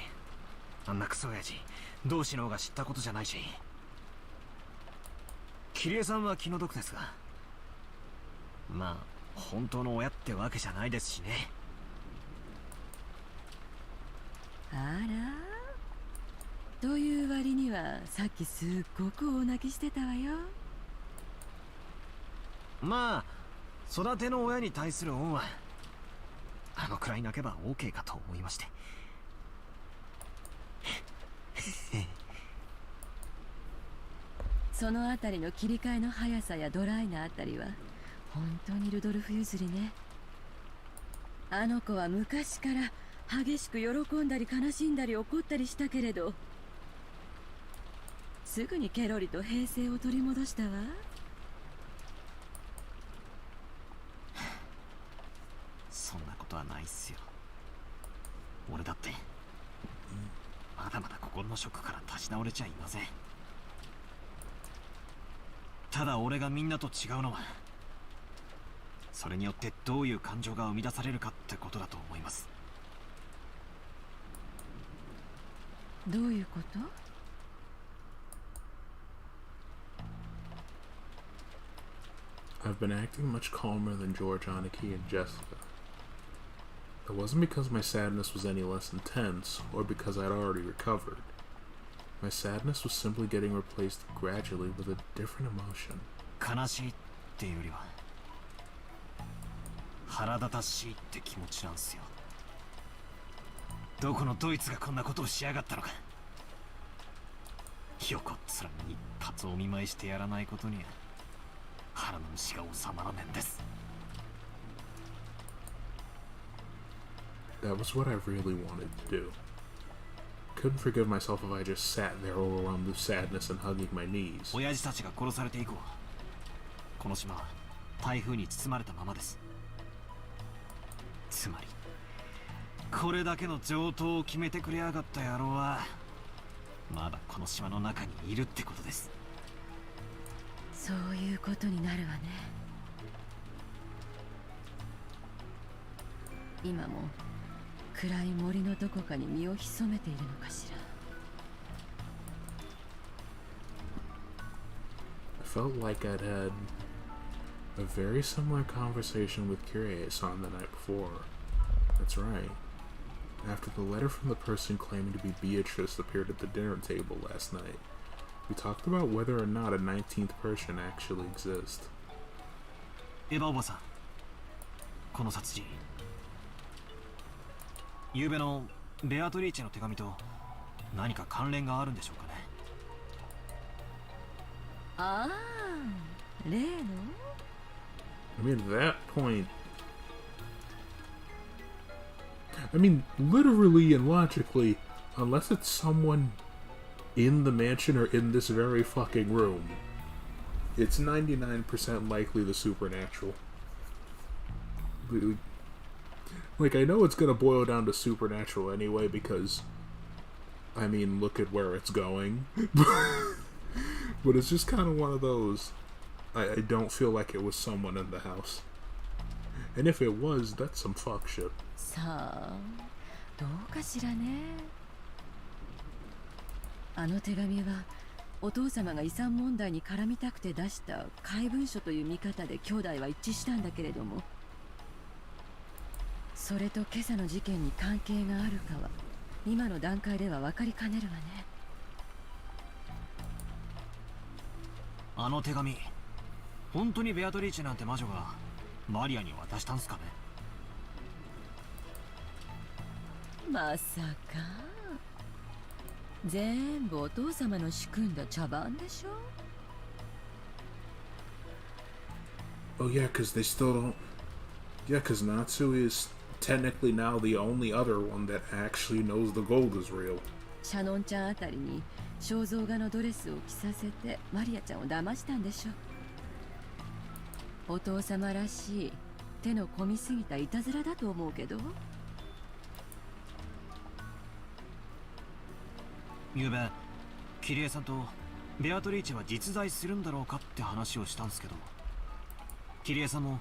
あんなクソ親父同志の方が知ったことじゃないし、桐江さんは気の毒ですが、まあ本当の親ってわけじゃないですしね。あら、という割にはさっきすっごく大泣きしてたわよ。まあ育ての親に対する恩はあのくらい泣けば OK かと思いまして。そのあたりの切り替えの速さやドライなあたりは本当にルドルフ譲りね。あの子は昔から激しく喜んだり悲しんだり怒ったりしたけれど、すぐにケロリと平静を取り戻したわ。そんなことはないっすよ。俺だってまだまだ心のショックから立ち直れちゃいません。ただ俺がみんなと違うのは、それによってどういう感情が生み出されるかってことだと思います。どういうこと？ I've been acting much calmer than George, Aniki, and Jessica. It wasn't because my sadness was any less intense, or because I'd already recovered. My sadness was simply getting replaced gradually with a different emotion. 悲しいっていうよりは腹立たしいって気持ちなんすよ。どこのドイツがこんなことをしやがったのか。横っ面に一発お見舞いしてやらないことには腹の虫が収まらねえんです。That was what I really wanted to do. Couldn't forgive myself if I just sat there overwhelmed with sadness and hugging my knees. 親父たちが殺されて以降、この島は台風に包まれたままです。つまりこれだけの上等を決めてくれやがった野郎はまだこの島の中にいるってことです。そういうことになるわね。今も暗い森のどこかに身を潜めているのかしら。I felt like I'd had A very similar conversation with Kyrie-san the night before. That's right. After the letter from the person claiming to be Beatrice appeared at the dinner table last night, we talked about whether or not a 19th person actually exists. エヴァおばさん、この殺人、昨夜のベアトリーチェの手紙と何か関連があるんでしょうかね。ああ、例の I mean, at that point, I mean, literally and logically, unless it's someone in the mansion or in this very fucking room, it's 99% likely the supernatural. Like, I know it's gonna boil down to supernatural anyway, because, I mean, look at where it's going. But it's just kind of one of those. I don't feel like it was someone in the house. And if it was, that's some fuck shit. さあ、どうかしらね。あの手紙はお父様が遺産問題に絡みたくて出した怪文書という見方で兄弟は一致したんだけれども、それと今朝の事件に関係があるかは今の段階では分かりかねるわね。あの手紙、本当にベアトリーチェなんて魔女がマリアに渡したんすかね。まさか全部お父様の仕組んだ茶番でしょ。 Oh yeah, because they still don't... Yeah, because Natsu is technically now the only other one that actually knows the gold is real. シャノンちゃんあたりに肖像画のドレスを着させてマリアちゃんを騙したんでしょ。お父様らしい手の込みすぎたいたずらだと思うけど。昨夜キリエさんとベアトリーチェは実在するんだろうかって話をしたんですけど、キリエさんも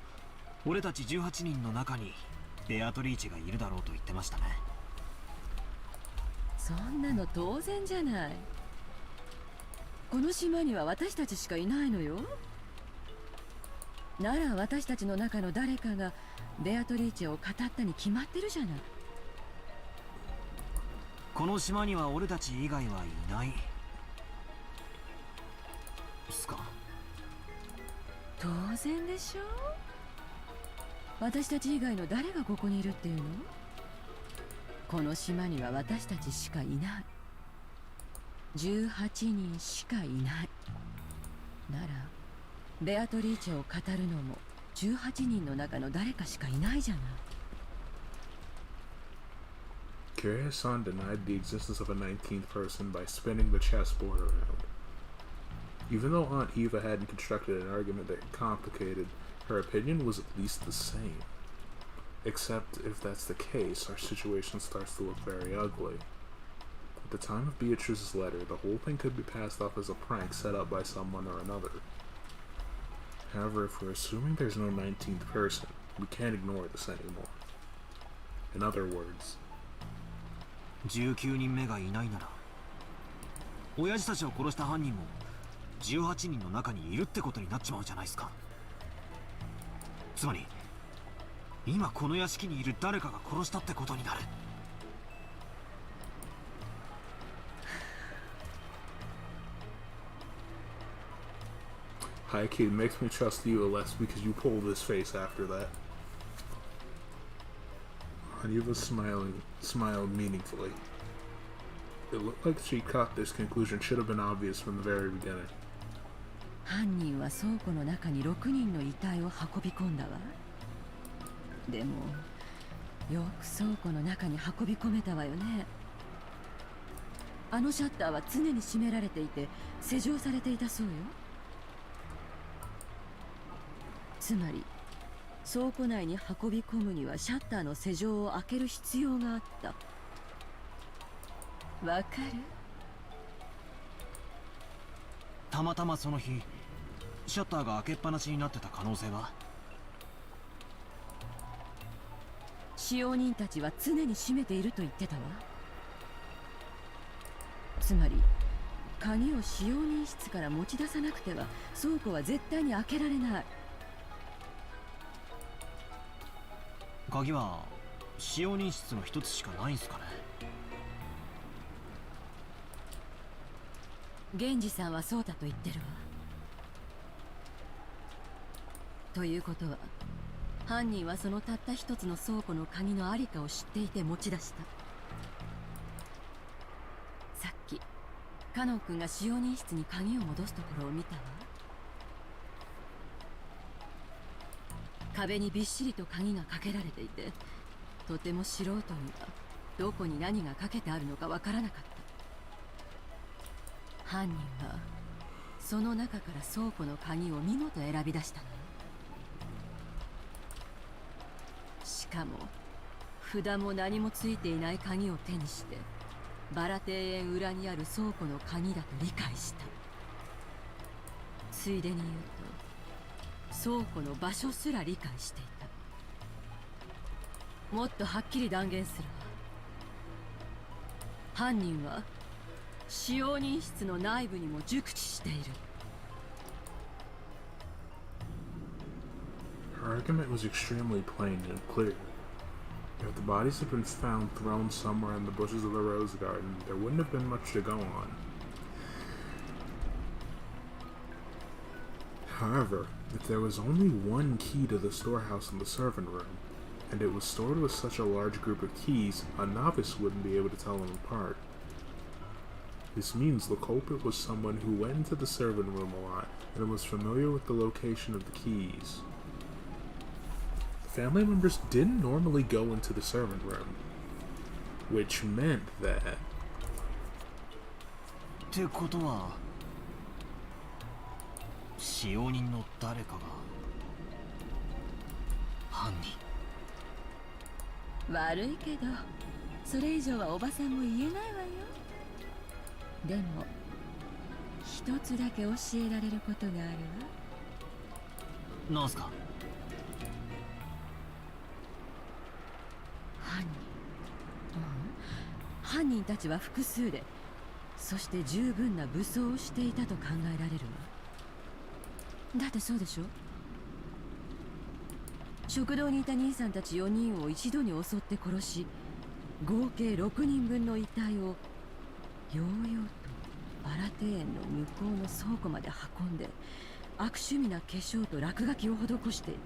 俺たち18人の中にベアトリーチェがいるだろうと言ってましたね。そんなの当然じゃない。この島には私たちしかいないのよ。なら私たちの中の誰かがベアトリーチェを語ったに決まってるじゃない。この島には俺たち以外はいないすか。当然でしょ。私たち以外の誰がここにいるっていうの。この島には私たちしかいない。18人しかいない。ならベアトリーチェを語るのも18人の中の誰かしかいないじゃない。Kyrie-san denied the existence of a 19th person by spinning the chessboard around. Even though Aunt Eva hadn't constructed an argument that complicated, her opinion was at least the same. Except if that's the case, our situation starts to look very ugly. At the time of Beatrice's letter, the whole thing could be passed off as a prank set up by someone or another. However, if we're assuming there's no 19th person, we can't ignore this anymore. In other words, 19人目がいないなら親父たちを殺した犯人も18人の中にいるってことになっちまうじゃないですか。つまり今この屋敷にいる誰かが殺したってことになる。High-key makes me trust you less because you pulled his face after that. Aniva smiled meaningfully. It looked like she caught this conclusion should have been obvious from the very beginning. 犯人は倉庫の中に6人の遺体を運び込んだわ。でもよく倉庫の中に運び込めたわよね。あのシャッターは常に閉められていて施錠されていたそうよ。つまり倉庫内に運び込むにはシャッターの施錠を開ける必要があった。わかる？たまたまその日シャッターが開けっぱなしになってた可能性は。使用人たちは常に閉めていると言ってたわ。つまり鍵を使用人室から持ち出さなくては倉庫は絶対に開けられない。鍵は使用人室の一つしかないんすかね。源氏さんはそうだと言ってるわ。ということは犯人はそのたった一つの倉庫の鍵のありかを知っていて持ち出した。さっきカノン君が使用人室に鍵を戻すところを見たわ。壁にびっしりと鍵がかけられていて、とても素人にはどこに何がかけてあるのかわからなかった。犯人はその中から倉庫の鍵を見事選び出したのよ。しかも札も何もついていない鍵を手にしてバラ庭園裏にある倉庫の鍵だと理解した。ついでに言うと倉庫の場所すら理解していた。もっとはっきり断言するわ。犯人は使用人室の内部にも熟知している。 Her argument was extremely plain and clear. If the bodies had been found thrown somewhere in the bushes of the rose garden, there wouldn't have been much to go on. However, if there was only one key to the storehouse in the servant room, and it was stored with such a large group of keys, a novice wouldn't be able to tell them apart. This means the culprit was someone who went into the servant room a lot and was familiar with the location of the keys. Family members didn't normally go into the servant room, which meant that... ってことは使用人の誰かが犯人。悪いけどそれ以上はおばさんも言えないわよ。でも一つだけ教えられることがあるわ。なんすか？犯人たちは複数で、そして十分な武装をしていたと考えられるわ。だってそうでしょ。食堂にいた兄さんたち4人を一度に襲って殺し、合計6人分の遺体をようようとバラ庭園の向こうの倉庫まで運んで、悪趣味な化粧と落書きを施している。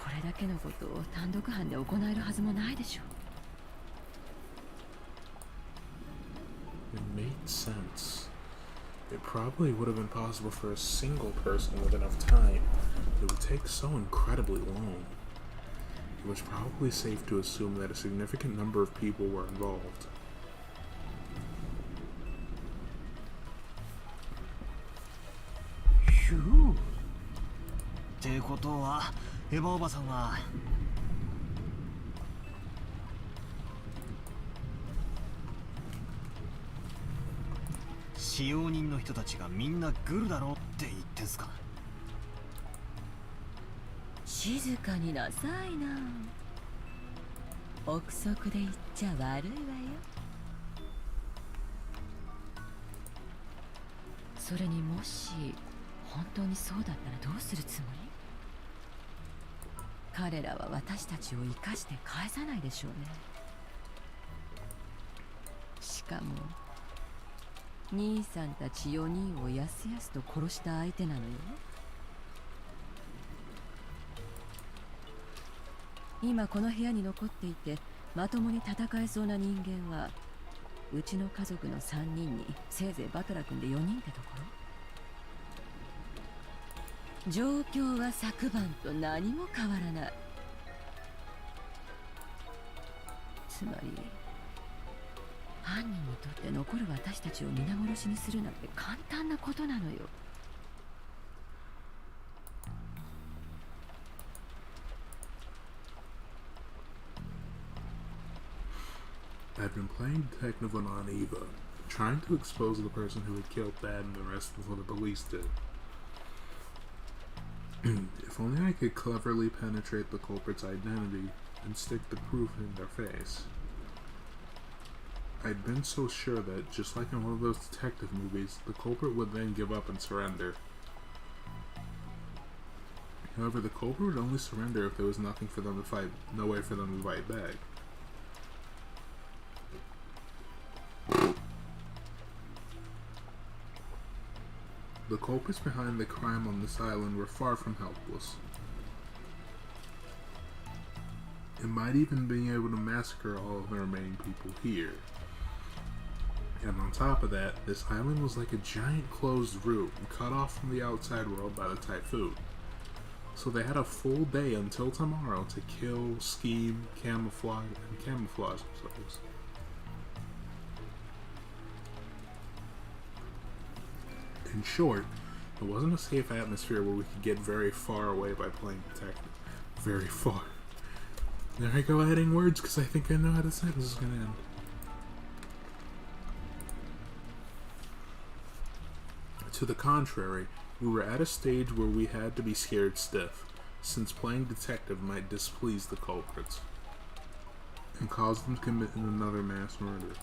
これだけのことを単独犯で行えるはずもないでしょう。It made sense. It probably would have been possible for a single person with enough time. It would take so incredibly long. It was probably safe to assume that a significant number of people were involved. ひゅーってことはエヴァおばさんは使用人の人たちがみんなグルだろうって言ってんすか？静かになさいな。憶測で言っちゃ悪いわよ。それにもし本当にそうだったらどうするつもり？彼らは私たちを生かして返さないでしょうね。しかも兄さんたち4人をやすやすと殺した相手なのよ。今この部屋に残っていてまともに戦えそうな人間はうちの家族の3人にせいぜいバトラ君で4人ってところ。状況は昨晩と何も変わらない。つまり犯人にとって残る私たちを皆殺しにするなんて簡単なことなのよ。I'd been playing detective on Eva, trying to expose the person who had killed Thad and the rest before the police did. If only I could cleverly penetrate the culprit's identity and stick the proof in their face. I'd been so sure that, just like in one of those detective movies, the culprit would then give up and surrender. However, the culprit would only surrender if there was nothing for them to fight, no way for them to fight back. The culprits behind the crime on this island were far from helpless. It might even be able to massacre all of the remaining people here. And on top of that, this island was like a giant closed room, cut off from the outside world by the typhoon. So they had a full day until tomorrow to kill, scheme, camouflage themselves. In short, it wasn't a safe atmosphere where we could get very far away by playing detective. Very far. There I go adding words because I think I know how the sentence is going to end. To the contrary, we were at a stage where we had to be scared stiff, since playing detective might displease the culprits and cause them to commit another mass murder.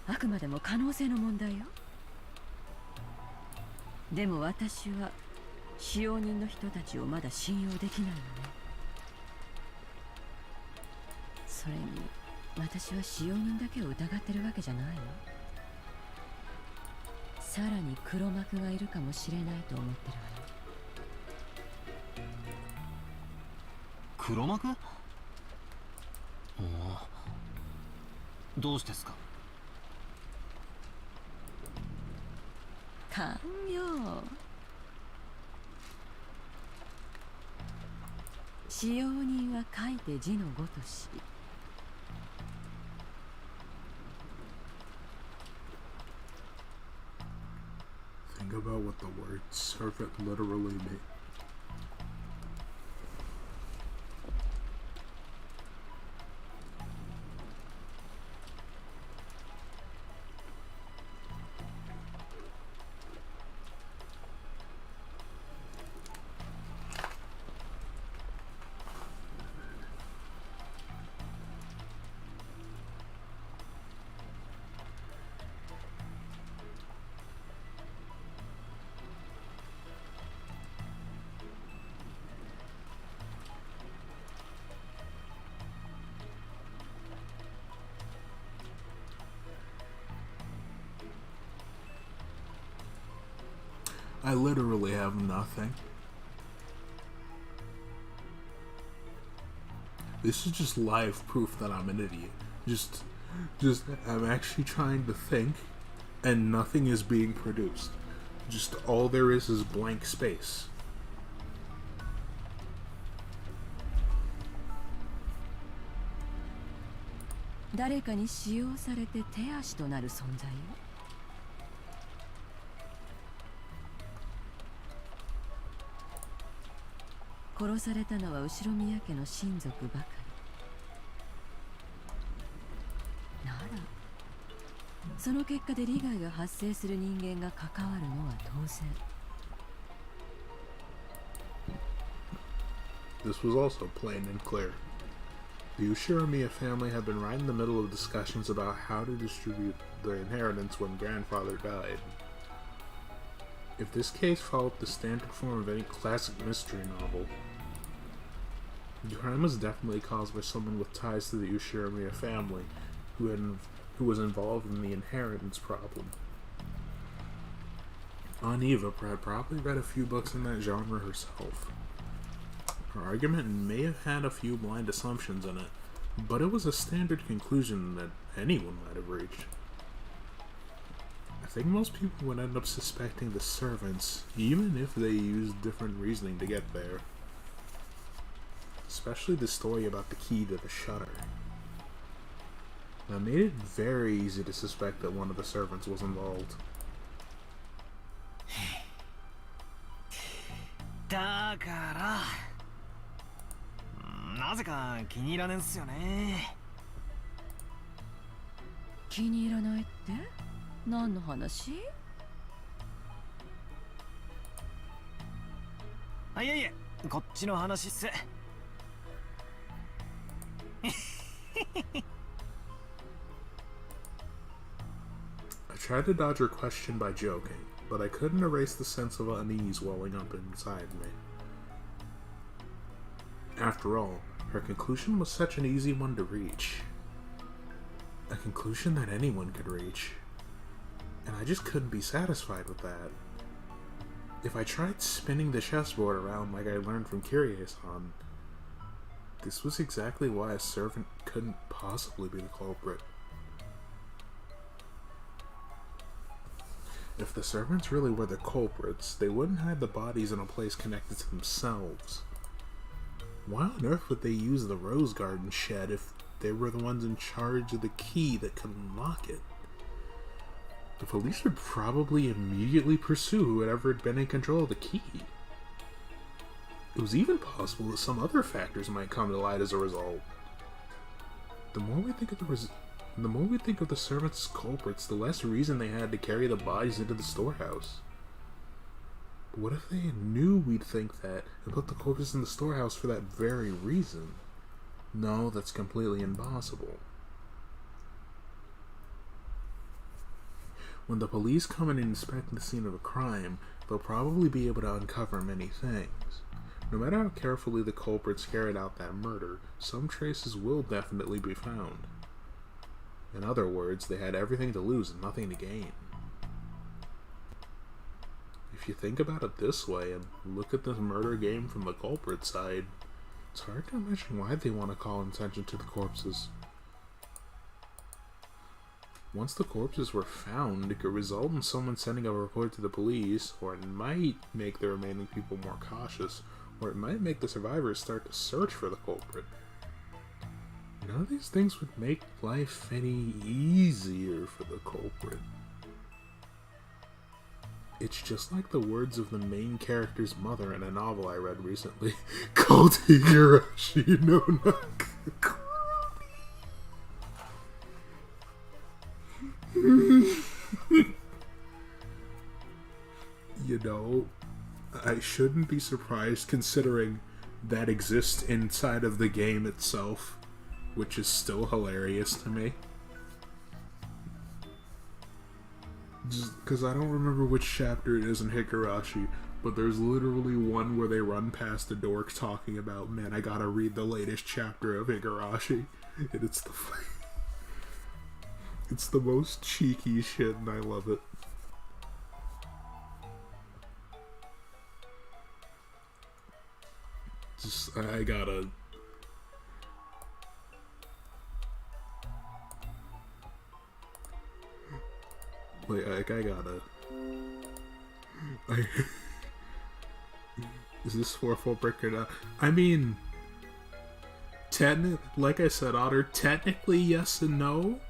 あくまでも可能性の問題よ。でも私は使用人の人たちをまだ信用できないのね。それに私は使用人だけを疑ってるわけじゃないの。さらに黒幕がいるかもしれないと思ってるわよ。黒幕？おお、どうしてですか？勘よ。使用人は書いて字のごとし。Think about what the word servant literally means. I literally have nothing. This is just live proof that I'm an idiot. Just I'm actually trying to think and nothing is being produced. Just all there is blank space. "誰かに使用されて手足となる存在よ。殺されたのは後宮家の親族ばかり。ならその結果で利害が発生する人間が関わるのは当然。This was also plain and clear. The Ushiramiya family had been right in the middle of discussions about how to distribute their inheritance when grandfather died. If this case followed the standard form of any classic mystery novel, the crime was definitely caused by someone with ties to the Ushiramiya family who was involved in the inheritance problem. Aniva had probably read a few books in that genre herself. Her argument may have had a few blind assumptions in it, but it was a standard conclusion that anyone might have reached. I think most people would end up suspecting the servants, even if they used different reasoning to get there. Especially the story about the key to the shutter. That made it very easy to suspect that one of the servants was involved. だからなぜか気に入らねえんすよね。気に入らないって何の話？あ、いえいえ、こっちの話っす。I tried to dodge her question by joking, but I couldn't erase the sense of unease welling up inside me. After all, her conclusion was such an easy one to reach. A conclusion that anyone could reach. And I just couldn't be satisfied with that. If I tried spinning the chessboard around like I learned from Kiryu-san, this was exactly why a servant couldn't possibly be the culprit. If the servants really were the culprits, they wouldn't hide the bodies in a place connected to themselves. Why on earth would they use the Rose Garden shed if they were the ones in charge of the key that could unlock it? The police would probably immediately pursue whoever had been in control of the key. It was even possible that some other factors might come to light as a result. The more we think of the servants as culprits, the less reason they had to carry the bodies into the storehouse. But what if they knew we'd think that and put the corpses in the storehouse for that very reason? No, that's completely impossible. When the police come in and inspect the scene of a crime, they'll probably be able to uncover many things. No matter how carefully the culprits carried out that murder, some traces will definitely be found. In other words, they had everything to lose and nothing to gain. If you think about it this way and look at this murder game from the culprit side, it's hard to imagine why they want to call attention to the corpses. Once the corpses were found, it could result in someone sending a report to the police, or it might make the remaining people more cautious, or it might make the survivors start to search for the culprit. None of these things would make life any easier for the culprit. It's just like the words of the main character's mother in a novel I read recently, called Higurashi no Naku. You know, I shouldn't be surprised considering that exists inside of the game itself, which is still hilarious to me. Just because I don't remember which chapter it is in Higurashi, but there's literally one where they run past a dork talking about, man, I gotta read the latest chapter of Higurashi, and it's the most cheeky shit, and I love it. Just, I gotta... Like, I gotta... Is this 4-4 brick or not? I mean... Like I said, Otter, technically yes and no.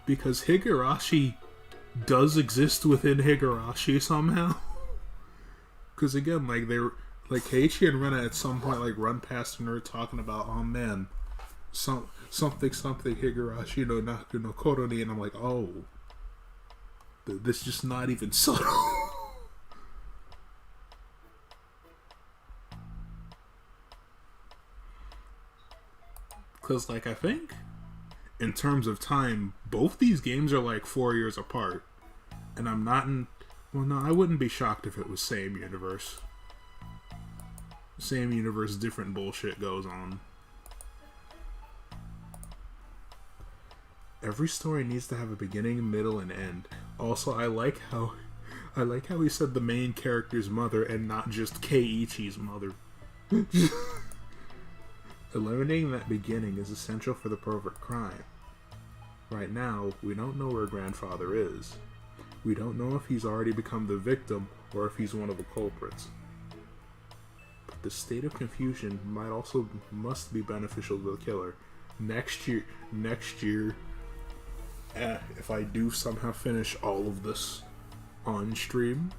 Because Higurashi does exist within Higurashi somehow. Because again, like, Keiichi and Rena at some point, like, run past a nerd talking about, oh man, something Higurashi no Naku no Koroni, and I'm like, oh, this is just not even subtle. Because, like, I think, in terms of time, both these games are, like, 4 years apart. And I'm not in... Well, no, I wouldn't be shocked if it was same universe. Same universe, different bullshit goes on. Every story needs to have a beginning, middle, and end. Also, I like how he said the main character's mother and not just Keiichi's mother. Eliminating that beginning is essential for the perfect crime. Right now, we don't know where grandfather is. We don't know if he's already become the victim or if he's one of the culprits. But the state of confusion must be beneficial to the killer. Next year, if I do somehow finish all of this on stream,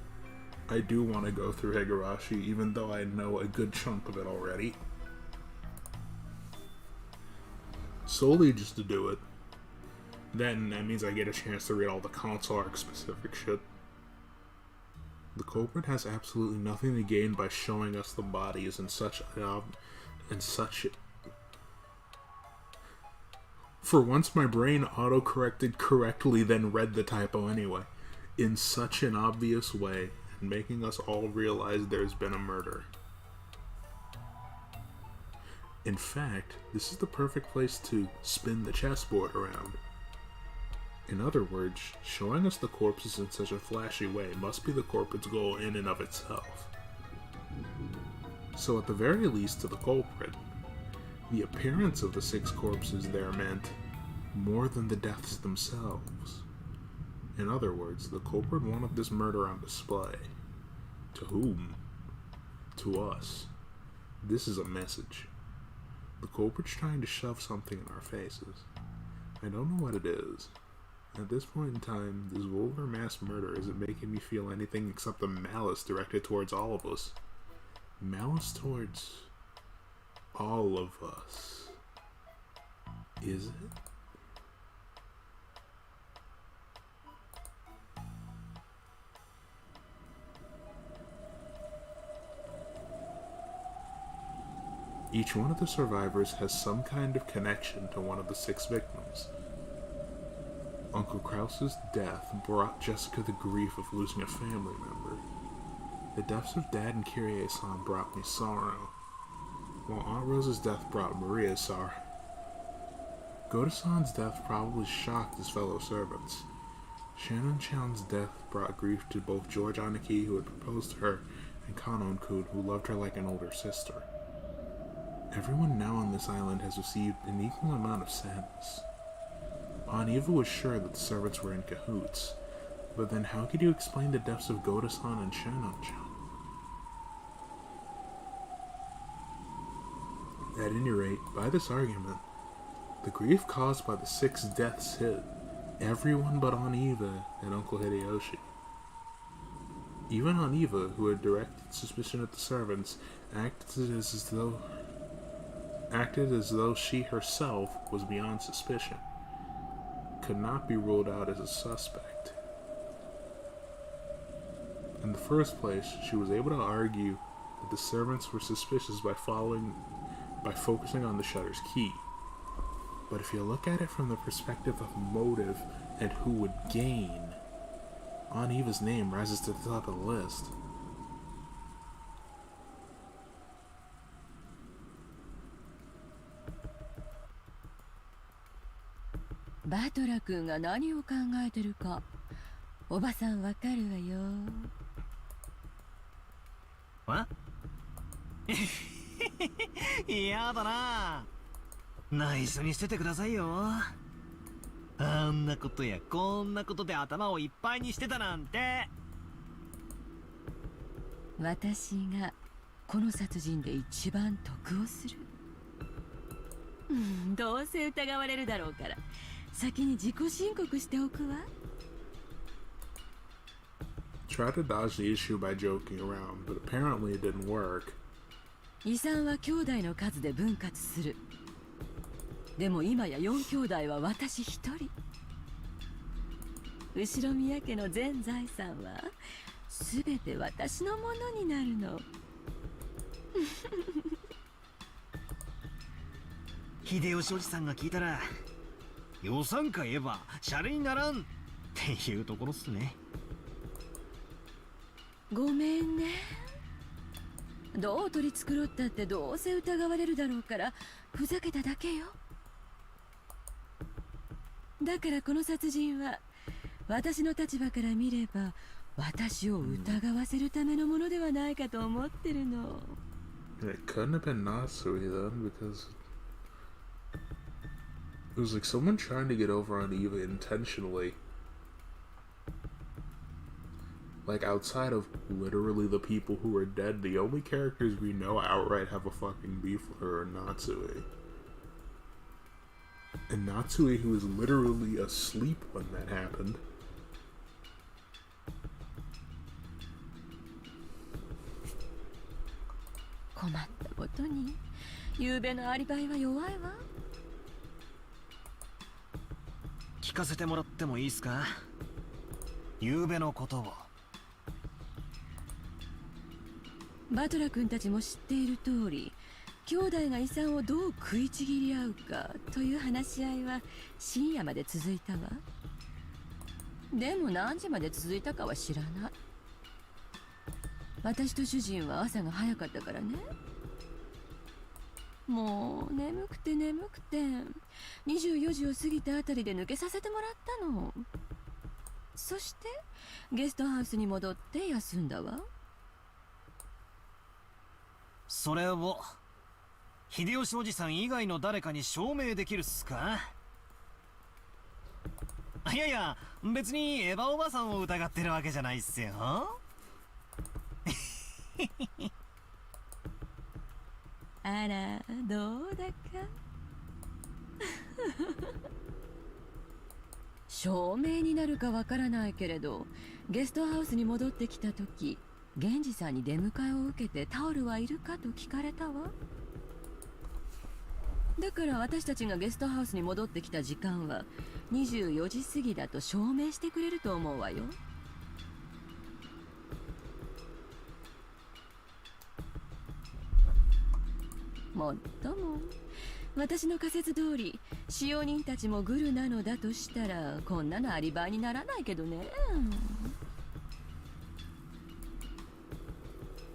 I do want to go through Higurashi, even though I know a good chunk of it already. Solely just to do it. Then that means I get a chance to read all the console arc specific shit. The culprit has absolutely nothing to gain by showing us the bodies in such For once, my brain auto-corrected correctly, then read the typo anyway, in such an obvious way, and making us all realize there's been a murder. In fact, this is the perfect place to spin the chessboard around. In other words, showing us the corpses in such a flashy way must be the corporate's goal in and of itself. So at the very least to the culprit, the appearance of the 6 corpses there meant more than the deaths themselves. In other words, the culprit wanted this murder on display. To whom? To us. This is a message. The culprit's trying to shove something in our faces. I don't know what it is. At this point in time, this vulgar mass murder isn't making me feel anything except the malice directed towards all of us. Malice towards all of us. Is it? Each one of the survivors has some kind of connection to one of the 6 victims. Uncle Krause's death brought Jessica the grief of losing a family member. The deaths of Dad and Kyrie-san brought me sorrow, while Aunt Rose's death brought Maria sorrow. Goda-san's death probably shocked his fellow servants. Shannon Chan's death brought grief to both George Aniki, who had proposed to her, and Kanon-kun, who loved her like an older sister. Everyone now on this island has received an equal amount of sadness. Aunt Eva was sure that the servants were in cahoots, but then how could you explain the deaths of Goda-san and Shannon-chan? At any rate, by this argument, the grief caused by the 6 deaths hit everyone but Aunt Eva and Uncle Hideyoshi. Even Aunt Eva, who had directed suspicion at the servants, acted as though she herself was beyond suspicion. Could not be ruled out as a suspect. In the first place, she was able to argue that the servants were suspicious by focusing on the shutter's key. But if you look at it from the perspective of motive and who would gain, Aunt Eva's name rises to the top of the list.バトラ君が何を考えてるかおばさんわかるわよ。わ嫌だな。内緒にしててくださいよ。あんなことやこんなことで頭をいっぱいにしてたなんて。私がこの殺人で一番得をする。どうせ疑われるだろうから先に自己申告しておくわ。Tried to dodge the issue by joking around, but apparently it didn't work. 遺産は兄弟の数で分割する。でも今や4兄弟は私一人。後宮家の全財産は全て私のものになるの。秀吉おじさんが聞いたら予算か言えばシャレにならんっていうところっすね。ごめんね。どう取り繕ったってどうせ疑われるだろうからふざけただけよ。だからこの殺人は私の立場から見れば私を疑わせるためのものではないかと思ってるの。It couldn't have been Natsui then, because it was like someone trying to get over on Eva intentionally. Like, outside of literally the people who are dead, the only characters we know outright have a fucking beef with her are Natsui. And Natsui, who was literally asleep when that happened.困ったことに、昨夜のアリバイは弱いわ。聞かせてもらってもいいっすか？昨夜のことを。バトラ君たちも知っている通り、兄弟が遺産をどう食いちぎり合うかという話し合いは深夜まで続いたわ。でも何時まで続いたかは知らない。私と主人は朝が早かったからね。もう眠くて24時を過ぎたあたりで抜けさせてもらったの。そしてゲストハウスに戻って休んだわ。それを秀吉おじさん以外の誰かに証明できるっすか？いやいや、別にエヴァおばさんを疑ってるわけじゃないっすよ。あら、どうだか証明になるかわからないけれど、ゲストハウスに戻ってきた時、源氏さんに出迎えを受けてタオルはいるかと聞かれたわ。だから私たちがゲストハウスに戻ってきた時間は24時過ぎだと証明してくれると思うわよ。もっとも私の仮説通り使用人たちもグルなのだとしたら、こんなのアリバイにならないけどね。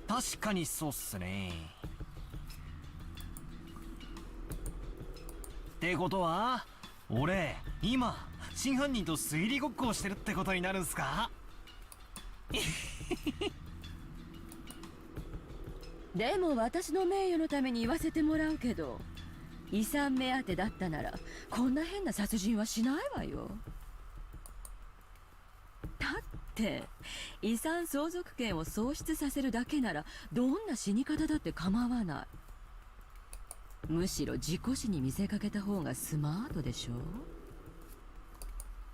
確かにそうっすね。ってことは俺今真犯人と推理ごっこをしてるってことになるんすか？でも私の名誉のために言わせてもらうけど、遺産目当てだったならこんな変な殺人はしないわよ。だって遺産相続権を喪失させるだけならどんな死に方だって構わない。むしろ事故死に見せかけた方がスマートでしょ。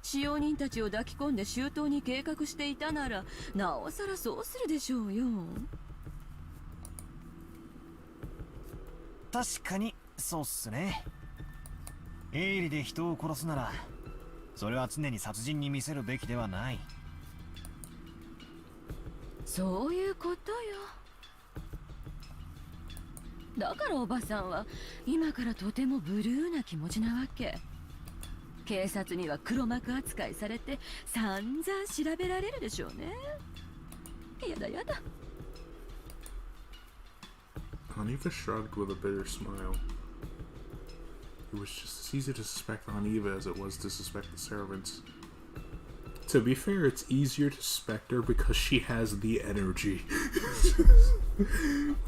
使用人たちを抱き込んで周到に計画していたならなおさらそうするでしょうよ。確かにそうっすね。営利で人を殺すならそれは常に殺人に見せるべきではない。そういうことよ。だからおばさんは今からとてもブルーな気持ちなわけ。警察には黒幕扱いされて散々調べられるでしょうね。やだやだ。Aniva shrugged with a bitter smile. It was just as easy to suspect Aniva as it was to suspect the servants. To be fair, it's easier to suspect her because she has the energy.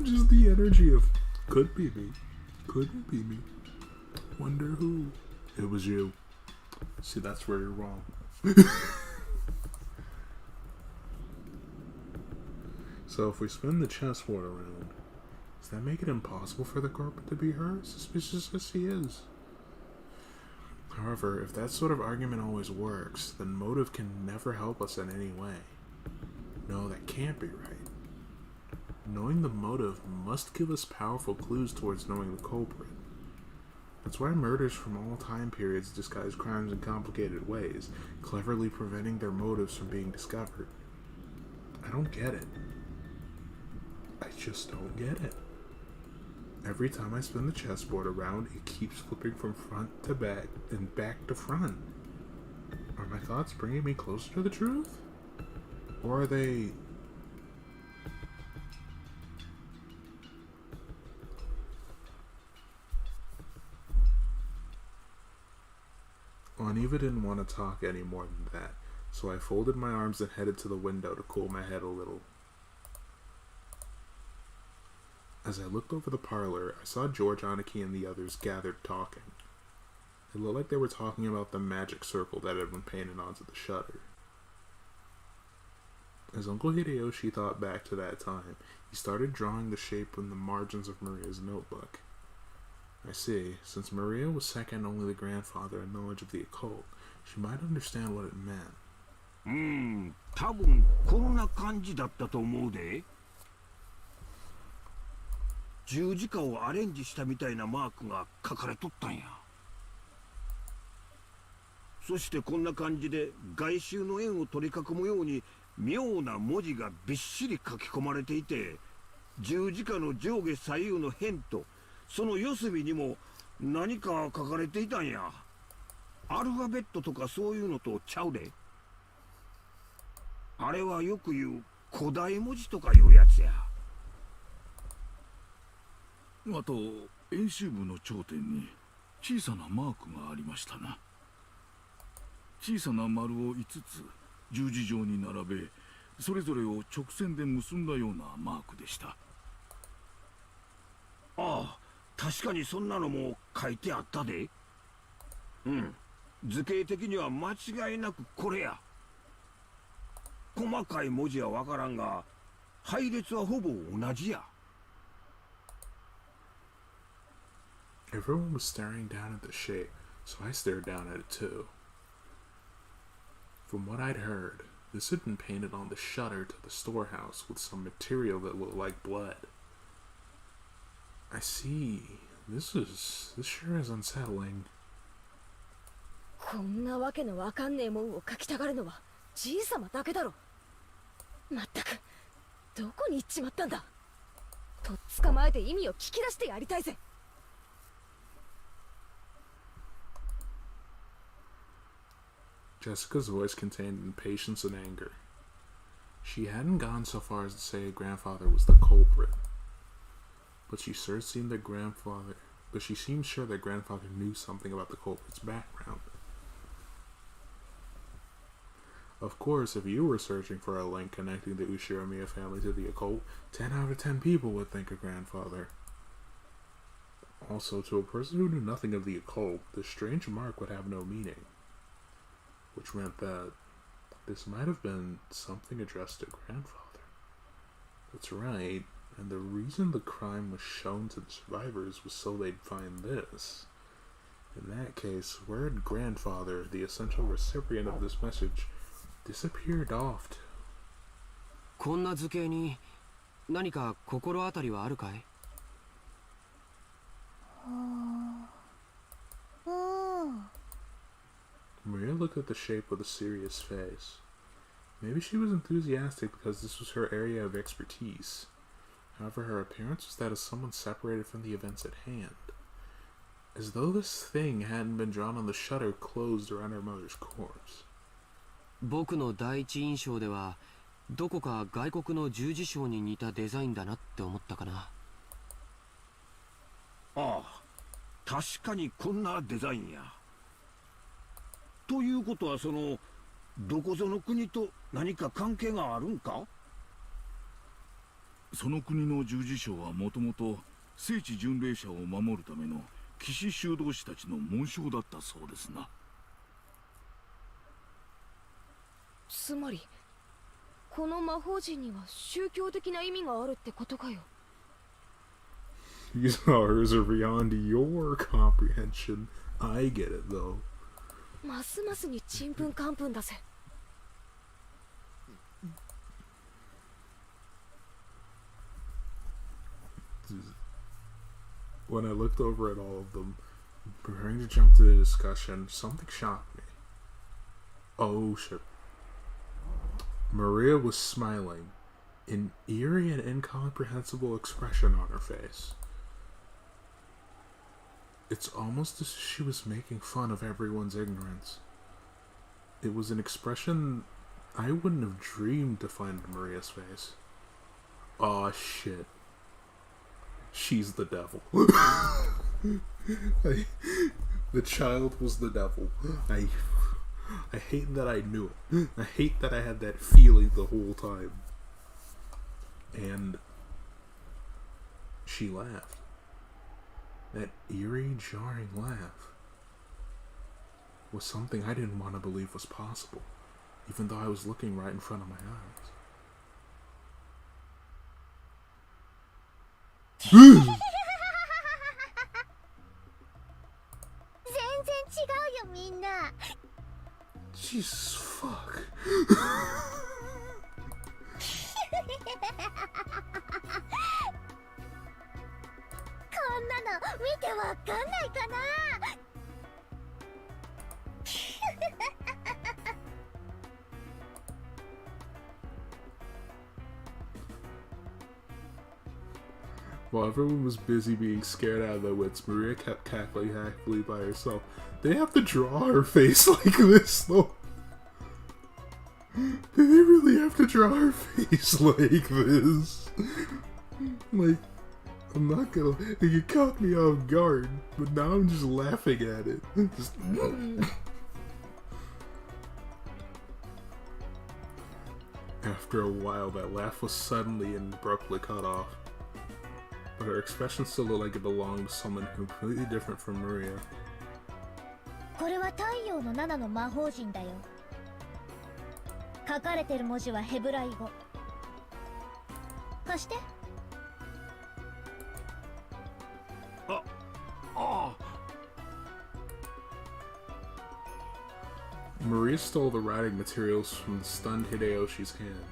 Just the energy of, could be me, couldn't be me. Wonder who? It was you. See, that's where you're wrong. So if we spin the chessboard around, does that make it impossible for the corporate to be her, suspicious as she is? However, if that sort of argument always works, then motive can never help us in any way. No, that can't be right. Knowing the motive must give us powerful clues towards knowing the culprit. That's why murders from all time periods disguise crimes in complicated ways, cleverly preventing their motives from being discovered. I don't get it. I just don't get it. Every time I spin the chessboard around, it keeps flipping from front to back and back to front. Are my thoughts bringing me closer to the truth? Or are they... Aniva didn't want to talk any more than that, so I folded my arms and headed to the window to cool my head a little. As I looked over the parlor, I saw George, Aniki, and the others gathered talking. It looked like they were talking about the magic circle that had been painted onto the shutter. As Uncle Hideyoshi thought back to that time, he started drawing the shape in the margins of Maria's notebook. I see, since Maria was second only the grandfather in knowledge of the occult, she might understand what it meant. 多分こんな感じだったと思うで。十字架をアレンジしたみたいなマークが書かれとったんや。そしてこんな感じで外周の円を取り囲むように妙な文字がびっしり書き込まれていて、十字架の上下左右の辺とその四隅にも何か書かれていたんや。アルファベットとかそういうのとちゃうで。あれはよく言う古代文字とかいうやつや。あと演習部の頂点に小さなマークがありましたな。小さな丸を5つ十字状に並べ、それぞれを直線で結んだようなマークでした。ああ、確かにそんなのも書いてあったで。うん、図形的には間違いなくこれや。細かい文字はわからんが、配列はほぼ同じや。Everyone was staring down at the shape, so I stared down at it too. From what I'd heard, this had been painted on the shutter to the storehouse with some material that looked like blood. I see. This sure is unsettling. こんなわけのわかんねえもんを書きたがるのはじいさまだけだろ。まったくどこに行っちまったんだ。とっ捕まえて意味を聞き出してやりたいぜ。Jessica's voice contained impatience and anger. She hadn't gone so far as to say her grandfather was the culprit, but she seemed sure that grandfather knew something about the culprit's background. Of course, if you were searching for a link connecting the Ushiromiya family to the occult, 10 out of 10 people would think of grandfather. Also, to a person who knew nothing of the occult, this strange mark would have no meaning, which meant that this might have been something addressed to grandfather. That's right, and the reason the crime was shown to the survivors was so they'd find this. In that case, where had grandfather, the essential recipient of this message, disappeared off to? こんな図形に何か心当たりはあるかい？Maria looked at the shape with a serious face. Maybe she was enthusiastic because this was her area of expertise. However, her appearance was that of someone separated from the events at hand. As though this thing hadn't been drawn on the shutter closed around her mother's corpse. 僕の第一印象ではどこか外国の十字章に似たデザインだなって思ったかな。ああ、確かにこんなデザインや。ということはそのどこぞの国と何か関係があるんか？その国の十字章はもともと聖地巡礼者を守るための騎士修道士たちの紋章だったそうですな。つまりこの魔法陣には宗教的な意味があるってことかよ。These horrors are beyond your comprehension. I get it though. ますますにちんぷんかんぷんだぜ。When I looked over at all of them, preparing to jump to the discussion, something shocked me. Oh shit. Maria was smiling, an eerie and incomprehensible expression on her face. It's almost as if she was making fun of everyone's ignorance. It was an expression I wouldn't have dreamed to find in Maria's face. Aw, shit. She's the devil. The child was the devil. I hate that I knew it. I hate that I had that feeling the whole time. And she laughed. That eerie, jarring laugh was something I didn't want to believe was possible, even though I was looking right in front of my eyes. 全然違うよみんな。 Jesus fuck. こんなの見てわかんないかな。While everyone was busy being scared out of their wits, Maria kept cackling happily by herself. They have to draw her face like this, though. They really have to draw her face like this. Like, I'm not gonna. It caught me off guard, but now I'm just laughing at it. Just. After a while, that laugh was suddenly and abruptly cut off. But her expression still looked like it belonged to someone completely different from Maria. これは太陽の7の魔法陣だよ。書かれてる文字はヘブライ語。貸して。Maria stole the writing materials from the stunned Hideyoshi's hand.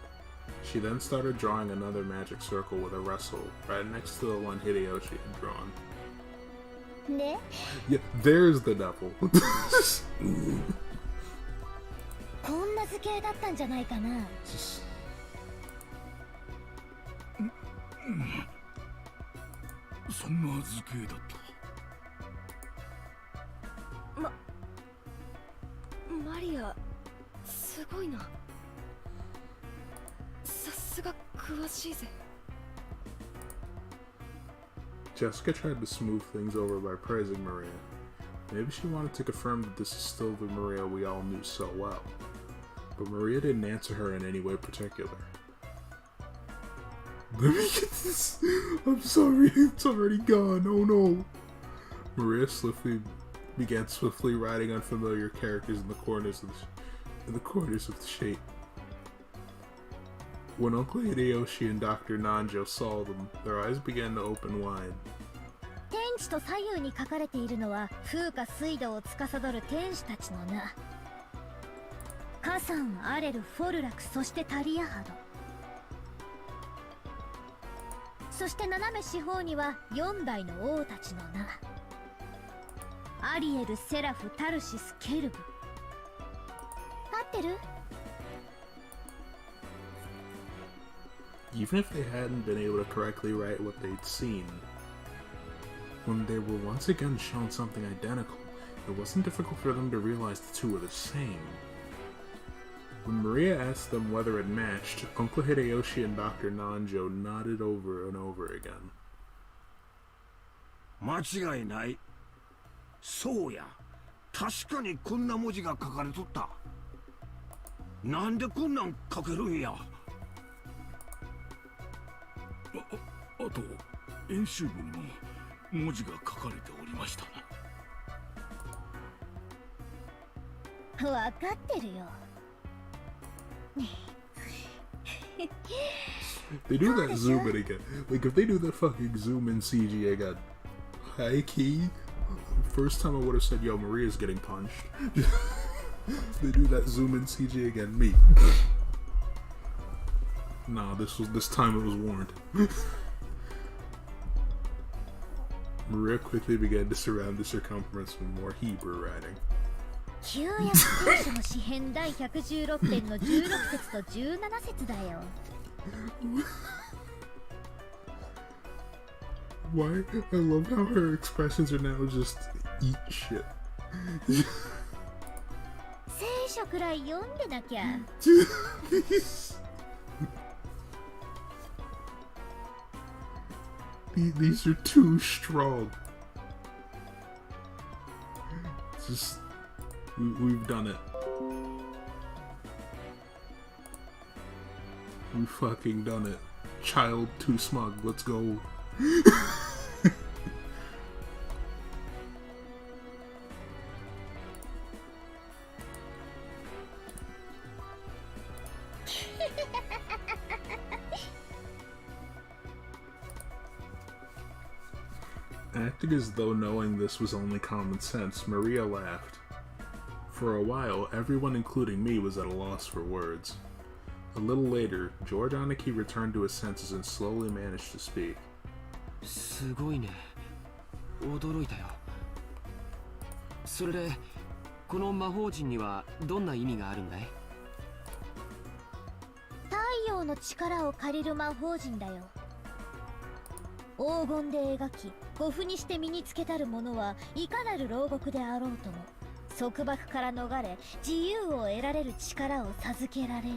She then started drawing another magic circle with a wrestle right next to the one Hideyoshi had drawn. ね Yeah, there's the devil. こんな図形だったんじゃないかな。そんな図形だった。マリア、すごいな。さすが詳しいぜ。Jessica tried to smooth things over by praising Maria. Maybe she wanted to confirm that this is still the Maria we all knew so well. But Maria didn't answer her in any way particular. Let me get this. I'm sorry, it's already gone. Oh no. Maria began swiftly writing unfamiliar characters in the corners of the shape. When Uncle Hideyoshi and Dr. Nanjo saw them, their eyes began to open wide. 天地と左右に書かれているのは風化水道を司る天使たちの名。カサン、アレル、フォルラク、そしてタリアハド。そして斜め四方には4代の王たちの名。アリエル、セラフ、タルシス、ケルブ。合ってる？ Even if they hadn't been able to correctly write what they'd seen, when they were once again shown something identical, it wasn't difficult for them to realize the two were the same. When Maria asked them whether it matched, Uncle Hideyoshi and Dr. Nanjo nodded over and over again. 間違いない。そうや。確かにこんな文字が書かれとった。なんでこんなん書けるんや。あと演習部にも文字が書かれておりましたな。わかってるよ。They do that zoom in again. Like if they do that fucking zoom in CG again, high key. First time I would have said, "Yo, Maria's getting punched." They do that zoom in CG again. Me. Nah, this time it was warranted. Maria quickly began to surround the circumference with more Hebrew writing. 旧約聖書の詩編第116編の16節と17節だよ。Why? I love how her expressions are now just eat shit. 聖書くらい読んでなきゃ。These are too strong. Just we've done it. We fucking done it. Child too smug. Let's go. Acting as though knowing this was only common sense, Maria laughed. For a while, everyone including me was at a loss for words. A little later, George Aniki returned to his senses and slowly managed to speak. すごいね。驚いたよ。それで、この魔法陣にはどんな意味があるんだい？太陽の力を借りる魔法陣だよ。黄金で描き護符にして身につけたる者はいかなる牢獄であろうとも束縛から逃れ自由を得られる力を授けられる。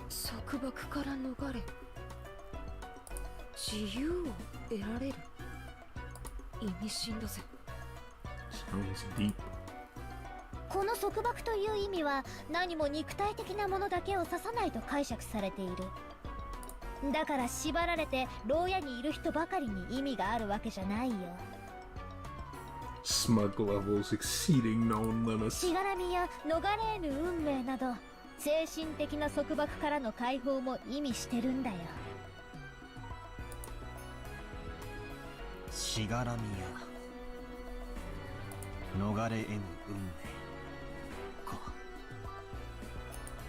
束縛から逃れ自由を得られる。意味深だぜ。 Sounds deep. この束縛という意味は何も肉体的なものだけを指さないと解釈されている。だから縛られて牢屋にいる人ばかりに意味があるわけじゃないよ。 Smug levels exceeding known limits. しがらみや逃れ得ぬ運命など精神的な束縛からの解放も意味してるんだよ。しがらみや逃れ得ぬ運命か。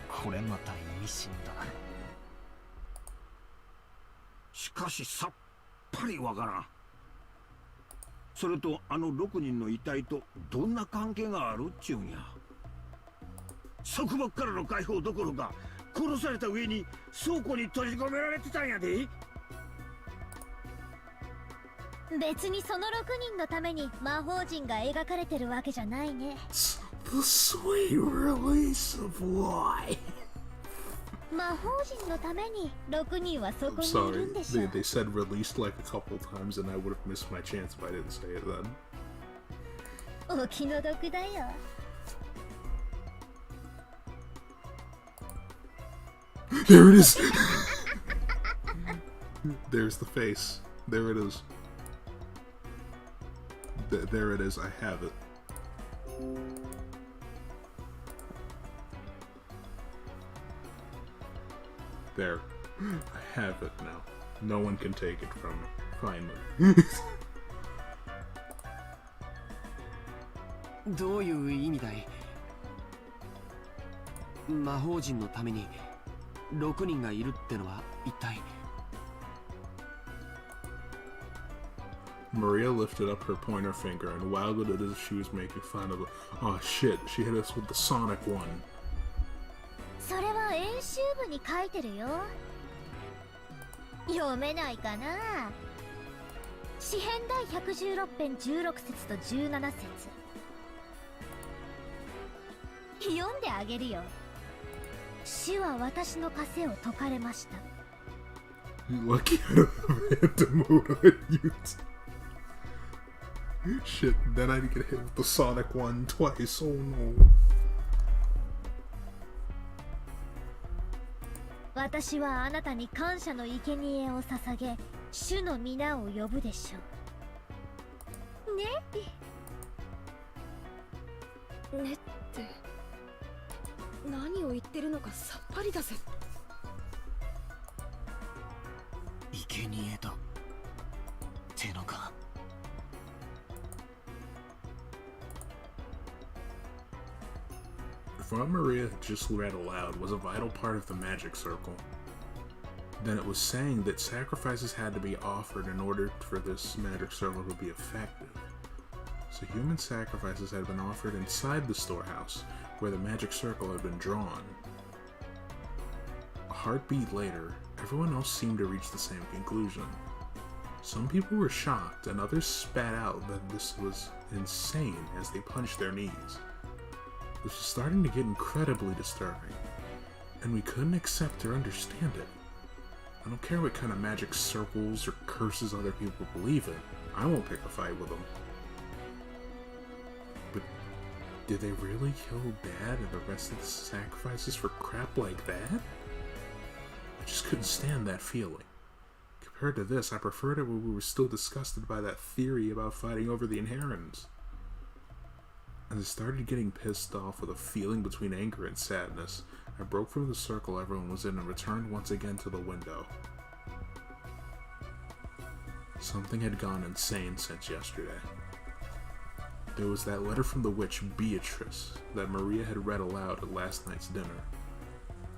これまた意味深だ。しかしさっぱりわからん。それとあの6人の遺体とどんな関係があるっちゅうんや。束縛からの解放どころか殺された上に倉庫に閉じ込められてたんやで。別にその6人のために魔法陣が描かれてるわけじゃないね。 The sweet release of life. 魔法陣のために6人はそこ I'm にいる sorry. んでしょ。 They said released like a couple times, and I would have missed my chance if I didn't say it then. お気の毒だよ。 There it is. There's the face. There it is. There it is. I have it. There. I have it now. No one can take it from me. Finally. どういう意味だい？魔法陣のために6人がいるってのは一体。 Maria lifted up her pointer finger and waggled it as if she was making fun of it. Oh shit, she hit us with the sonic one. それは演習部に書いてるよ。読めないかな。詩編第116編16節と17節。読んであげるよ。死は私の枷を解かれました。 Lucky I don't have anti-mode on you. Shit, then I get hit with the sonic one twice. Oh no. 私はあなたに感謝の生贄を捧げ、主の皆を呼ぶでしょう。ね。ねって何を言ってるのかさっぱりだぜ。生贄だってのか。If what Maria just read aloud was a vital part of the magic circle, then it was saying that sacrifices had to be offered in order for this magic circle to be effective. So human sacrifices had been offered inside the storehouse, where the magic circle had been drawn. A heartbeat later, everyone else seemed to reach the same conclusion. Some people were shocked, and others spat out that this was insane as they punched their knees. This was starting to get incredibly disturbing, and we couldn't accept or understand it. I don't care what kind of magic circles or curses other people believe in. I won't pick a fight with them. But did they really kill Dad and the rest of the sacrifices for crap like that? I just couldn't stand that feeling. Compared to this, I preferred it when we were still disgusted by that theory about fighting over the inheritance. As I started getting pissed off with a feeling between anger and sadness, I broke from the circle everyone was in and returned once again to the window. Something had gone insane since yesterday. There was that letter from the witch Beatrice that Maria had read aloud at last night's dinner.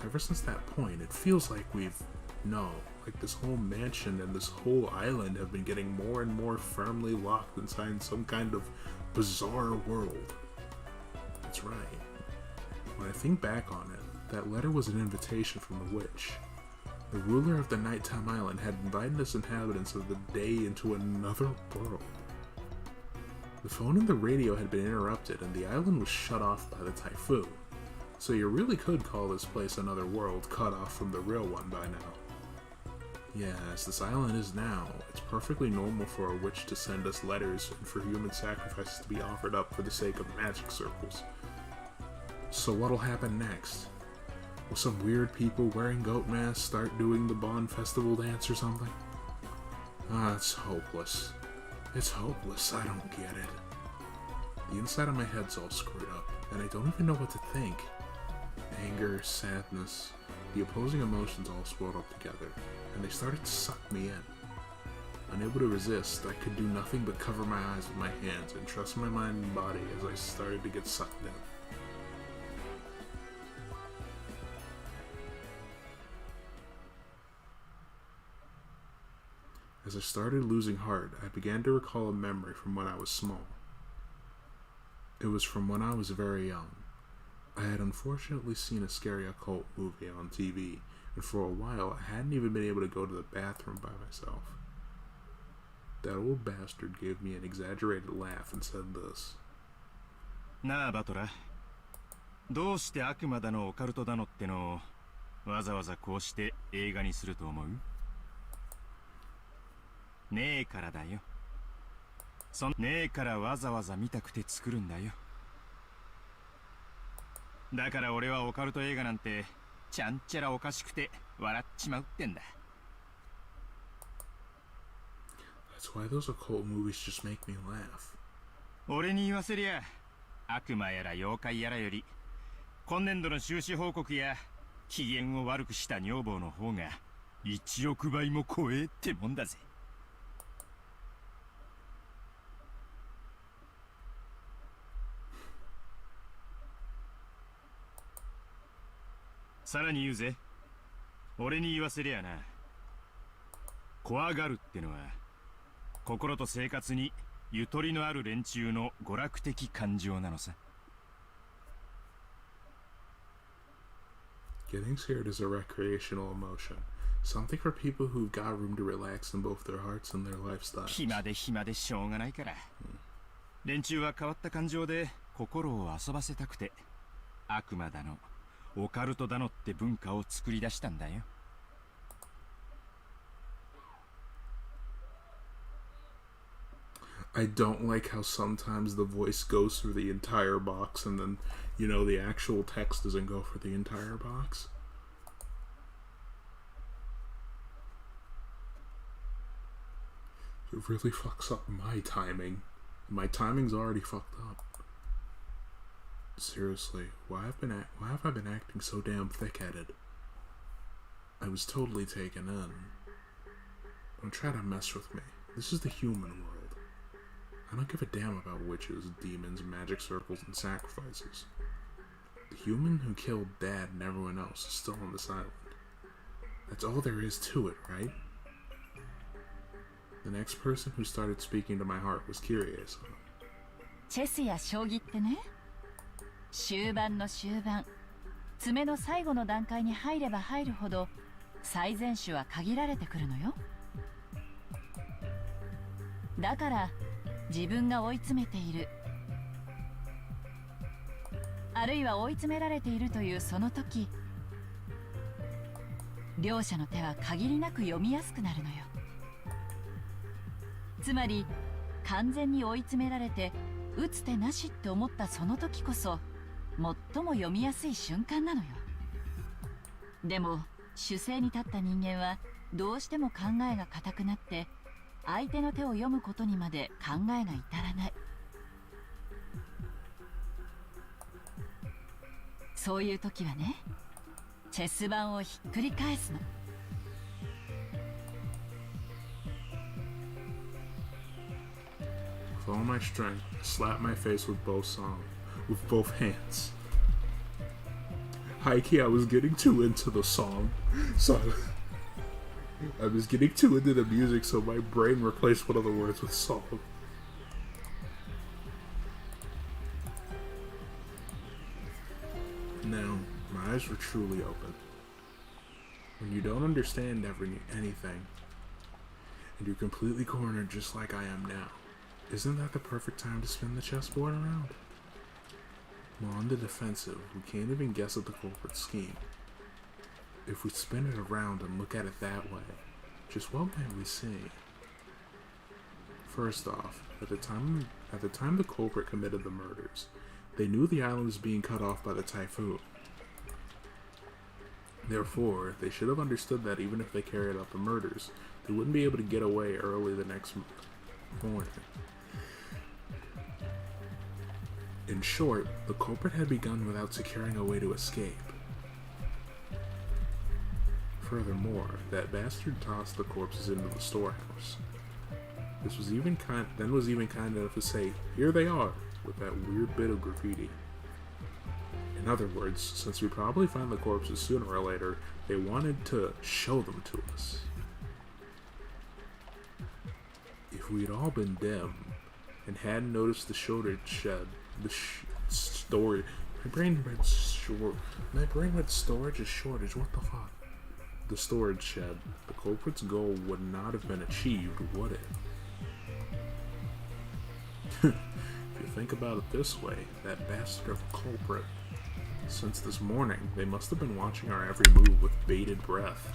Ever since that point, it feels like like this whole mansion and this whole island have been getting more and more firmly locked inside some kind of bizarre world. That's right. When I think back on it, that letter was an invitation from the witch. The ruler of the Nighttime Island had invited us inhabitants of the day into another world. The phone and the radio had been interrupted, and the island was shut off by the typhoon. So you really could call this place another world, cut off from the real one by now. Yeah, as this island is now, it's perfectly normal for a witch to send us letters and for human sacrifices to be offered up for the sake of magic circles. So what'll happen next? Will some weird people wearing goat masks start doing the Bond Festival dance or something? Ah, it's hopeless. It's hopeless, I don't get it. The inside of my head's all screwed up, and I don't even know what to think. Anger, sadness, the opposing emotions all swelled up together, and they started to suck me in. Unable to resist, I could do nothing but cover my eyes with my hands and trust my mind and body as I started to get sucked in. As I started losing heart, I began to recall a memory from when I was small. It was from when I was very young. I had unfortunately seen a scary occult movie on TV, and for a while I hadn't even been able to go to the bathroom by myself. That old bastard gave me an exaggerated laugh and said this. なあバトラ、どうして悪魔だのオカルトだのってのをわざわざこうして映画にすると思う？ねえからだよ。ねえからわざわざ見たくて作るんだよ。だから俺はオカルト映画なんてちゃんちゃらおかしくて笑っちまうってんだ。That's why those occult movies just make me laugh. 俺に言わせりゃ、悪魔やら妖怪やらより今年度の収支報告や機嫌を悪くした女房の方が1億倍も怖えってもんだぜ。さらに言うぜ。俺に言わせりゃな。怖がるってのは心と生活にゆとりのある連中の娯楽的感情なのさ。Getting scared is a recreational emotion. Something for people who've got room to relax in both their hearts and their lifestyles. 暇で暇でしょうがないから。連中は変わった感情で心を遊ばせたくて、悪魔だのオカルトだのって文化を作り出したんだよ。I don't like how sometimes the voice goes through the entire box and then, you know, the actual text doesn't go for the entire box. It really fucks up my timing. My timing's already fucked up. Seriously, why have I been acting so damn thick-headed? I was totally taken in. Don't try to mess with me. This is the human world. I don't give a damn about witches, demons, magic circles, and sacrifices. The human who killed Dad and everyone else is still on this island. That's all there is to it, right? The next person who started speaking to my heart was curious. チェスや将棋ってね、終盤の終盤、詰めの最後の段階に入れば入るほど最善手は限られてくるのよ。だから自分が追い詰めている、あるいは追い詰められているというその時、両者の手は限りなく読みやすくなるのよ。つまり完全に追い詰められて打つ手なしって思ったその時こそ最も読みやすい瞬間なのよ。でも守勢に立った人間はどうしても考えが固くなって相手の手を読むことにまで考えが至らない。そういう時はね、チェス盤をひっくり返すの。With all my strength, I slapped my face with both hands. Hikey, I was getting too into the song, so I was getting too into the music, so my brain replaced one of the words with song. Now, my eyes were truly open. When you don't understand anything, and you're completely cornered just like I am now, isn't that the perfect time to spin the chessboard around? We're on the defensive. We can't even guess at the culprit's scheme. If we spin it around and look at it that way, just what might we see? First off, at the time the culprit committed the murders, they knew the island was being cut off by the typhoon. Therefore, they should have understood that even if they carried out the murders, they wouldn't be able to get away early the next morning. In short, the culprit had begun without securing a way to escape. Furthermore, that bastard tossed the corpses into the storehouse. This was even kind enough to say, "Here they are," with that weird bit of graffiti. In other words, since we probably find the corpses sooner or later, they wanted to show them to us. If we'd all been dim and hadn't noticed the storage shed, my brain read storage as shortage, what the fuck? The storage shed, the culprit's goal would not have been achieved, would it? If you think about it this way, that bastard of a culprit, since this morning, they must have been watching our every move with bated breath.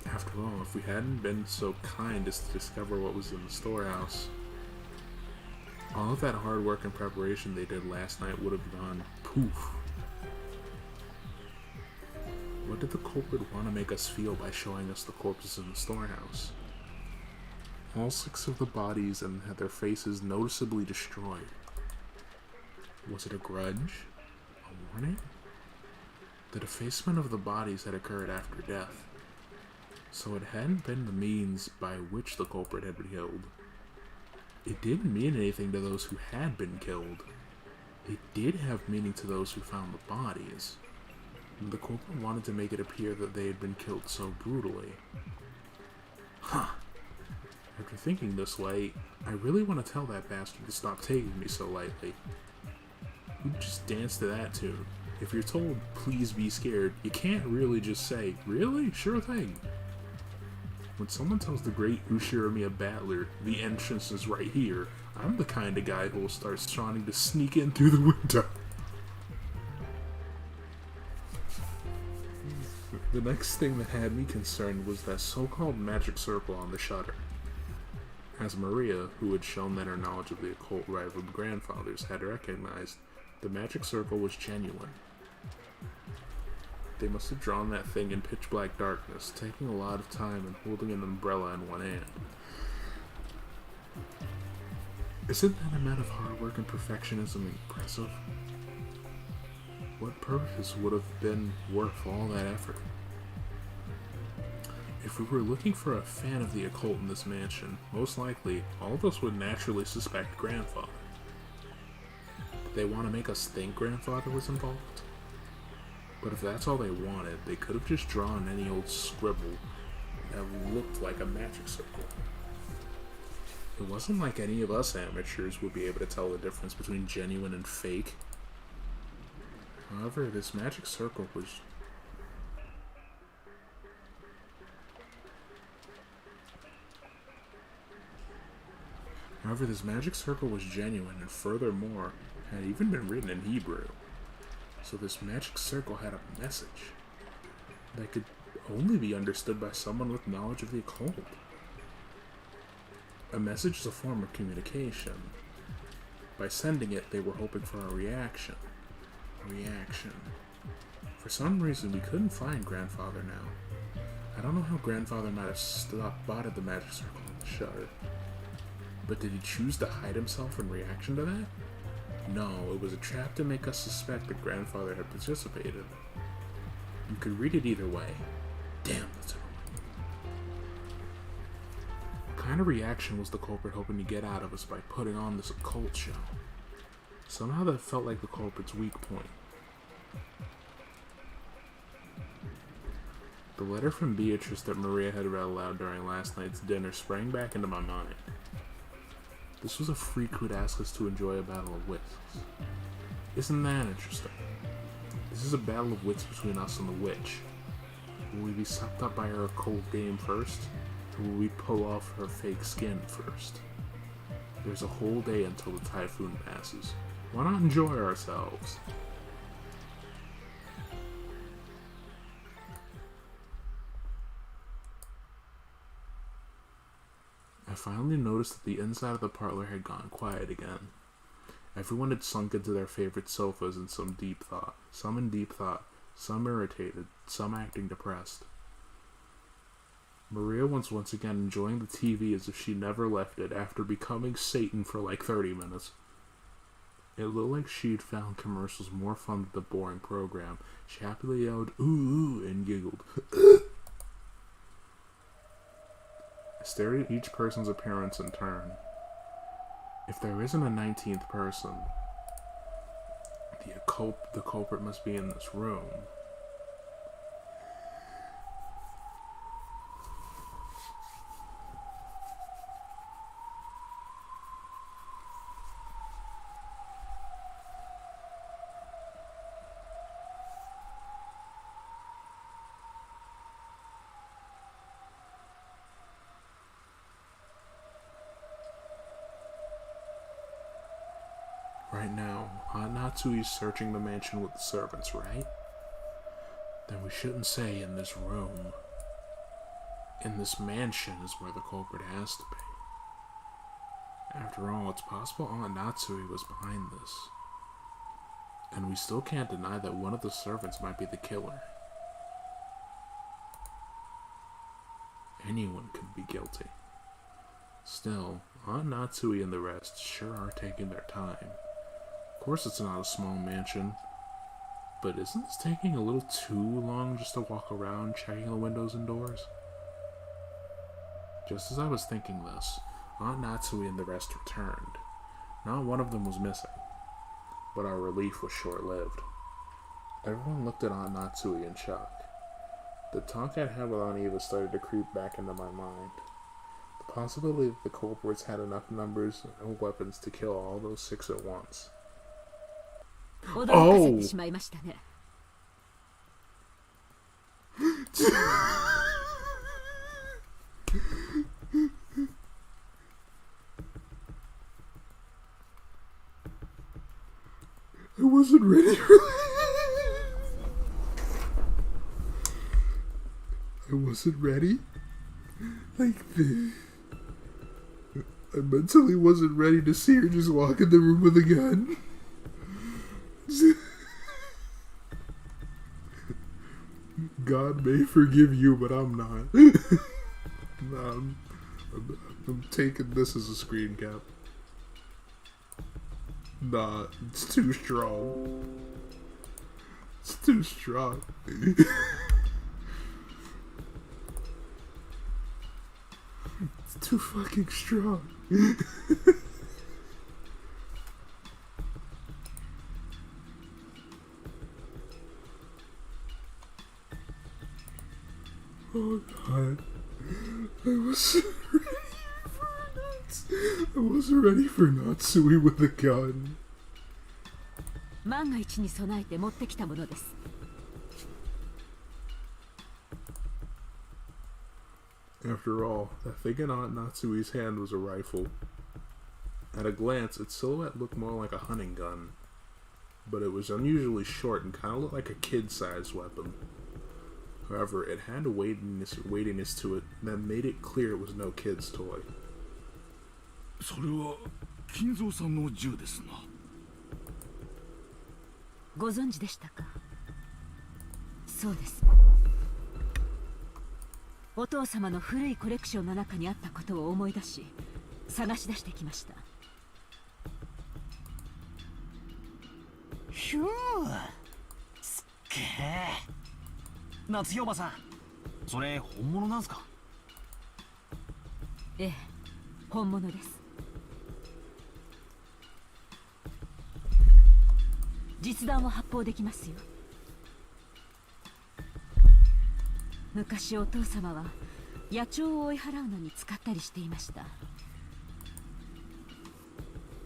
After all, if we hadn't been so kind as to discover what was in the storehouse, all of that hard work and preparation they did last night would have gone poof. What did the culprit want to make us feel by showing us the corpses in the storehouse? All 6 of the bodies and had their faces noticeably destroyed. Was it a grudge? A warning? The defacement of the bodies had occurred after death, so it hadn't been the means by which the culprit had been killed. It didn't mean anything to those who had been killed. It did have meaning to those who found the bodies. And the culprit wanted to make it appear that they had been killed so brutally. Huh. After thinking this way, I really want to tell that bastard to stop taking me so lightly. You'd just dance to that tune. If you're told, "Please be scared," you can't really just say, "Really? Sure thing." When someone tells the great Ushiramiya Battler, "The entrance is right here," I'm the kind of guy who will start trying to sneak in through the window. The next thing that had me concerned was that so-called magic circle on the shutter. As Maria, who had shown that her knowledge of the occult rivaled grandfathers, had recognized, the magic circle was genuine. They must have drawn that thing in pitch black darkness, taking a lot of time and holding an umbrella in one hand. Isn't that amount of hard work and perfectionism impressive? What purpose would have been worth all that effort? If we were looking for a fan of the occult in this mansion, most likely all of us would naturally suspect Grandfather. Did they want to make us think Grandfather was involved? But if that's all they wanted, they could have just drawn any old scribble that looked like a magic circle. It wasn't like any of us amateurs would be able to tell the difference between genuine and fake. However, this magic circle was genuine, and furthermore, had even been written in Hebrew. So this magic circle had a message that could only be understood by someone with knowledge of the occult. A message is a form of communication. By sending it, they were hoping for a reaction. For some reason, we couldn't find Grandfather now. I don't know how Grandfather might have spotted the magic circle on the shutter. But did he choose to hide himself in reaction to that? No, it was a trap to make us suspect that Grandfather had participated. You could read it either way. Damn, that's annoying. What kind of reaction was the culprit hoping to get out of us by putting on this occult show? Somehow that felt like the culprit's weak point. The letter from Beatrice that Maria had read aloud during last night's dinner sprang back into my mind. This was a freak who'd ask us to enjoy a battle of wits. Isn't that interesting? This is a battle of wits between us and the witch. Will we be sucked up by her occult game first? Or will we pull off her fake skin first? There's a whole day until the typhoon passes. Why not enjoy ourselves? I finally noticed that the inside of the parlor had gone quiet again. Everyone had sunk into their favorite sofas in some deep thought. Some in deep thought, some irritated, some acting depressed. Maria was once again enjoying the TV as if she never left it after becoming Satan for like 30 minutes. It looked like she'd found commercials more fun than the boring program. She happily yelled, "Ooh, ooh," and giggled. I stared at each person's appearance in turn. If there isn't a 19th person, the culprit must be in this room. Right now, Aunt Natsui's searching the mansion with the servants, right? Then we shouldn't say in this room. In this mansion is where the culprit has to be. After all, it's possible Aunt Natsui was behind this. And we still can't deny that one of the servants might be the killer. Anyone could be guilty. Still, Aunt Natsui and the rest sure are taking their time. Of course it's not a small mansion, but isn't this taking a little too long just to walk around checking the windows and doors? Just as I was thinking this, Aunt Natsui and the rest returned. Not one of them was missing, but our relief was short-lived. Everyone looked at Aunt Natsui in shock. The talk I'd had with Aunt Eva started to creep back into my mind. The possibility that the culprits had enough numbers and weapons to kill all those 6 at once. Oh! I wasn't ready for that. I wasn't ready. I mentally wasn't ready to see her just walk in the room with a gun. God may forgive you, but I'm not. Nah, I'm taking this as a screen cap. Nah, it's too strong. It's too strong. It's too fucking strong. Oh God, I wasn't ready for Natsui with a gun. 万が一に備えて持ってきたものです。After all, that thing in Aunt Natsui's hand was a rifle. At a glance, its silhouette looked more like a hunting gun, but it was unusually short and kind of looked like a kid-sized weapon. However, it had a weightiness to it that made it clear it was no kid's toy. それは金蔵さんの銃ですな。ご存知でしたか？そうです。お父様の古いコレクションの中にあったことを思い出し、探し出してきました。ひゅー、すっげえ。夏日おばさん、それ本物なんすか？ええ、本物です。実弾を発砲できますよ。昔お父様は野鳥を追い払うのに使ったりしていました。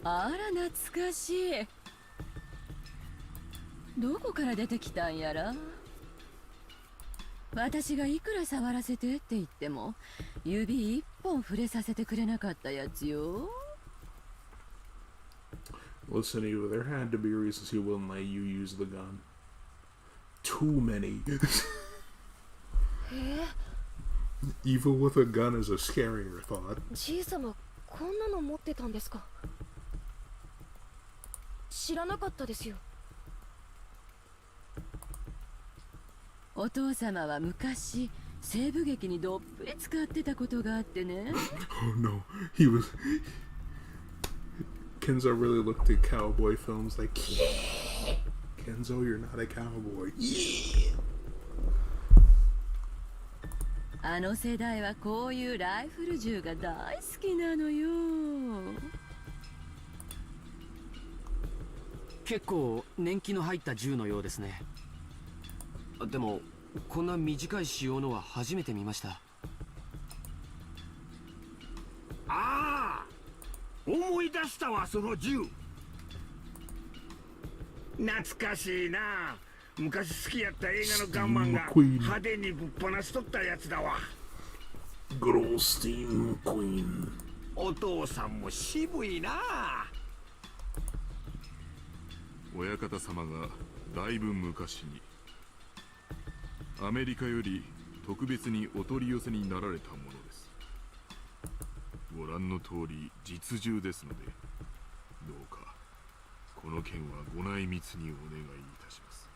あら懐かしい。どこから出てきたんやら。私がいくら触らせてって言っても指一本触れさせてくれなかったやつよ。 Listen to you, there had to be reasons he wouldn't let you use the gun. Too many. Evil with a gun is a scarier thought. じいさまこんなの持ってたんですか？知らなかったですよ。お父様は昔西部劇にどっぷり使ってたことがあってね。Oh no, he was... Kenzo really looked at cowboy films like, yeah! Kenzo, you're not a cowboy. Yeah! あの世代はこういうライフル銃が大好きなのよ。結構年季の入った銃のようですね。でもこんな短い仕様のは初めて見ました。ああ、思い出したわ、その銃。懐かしいな。昔好きやった映画のガンマンが派手にぶっ放しとったやつだわ。Good old Steam Queen. お父さんも渋いな。親方様がだいぶ昔にアメリカより特別にお取り寄せになられたものです。ご覧の通り実銃ですので、どうかこの件はご内密にお願いいたします。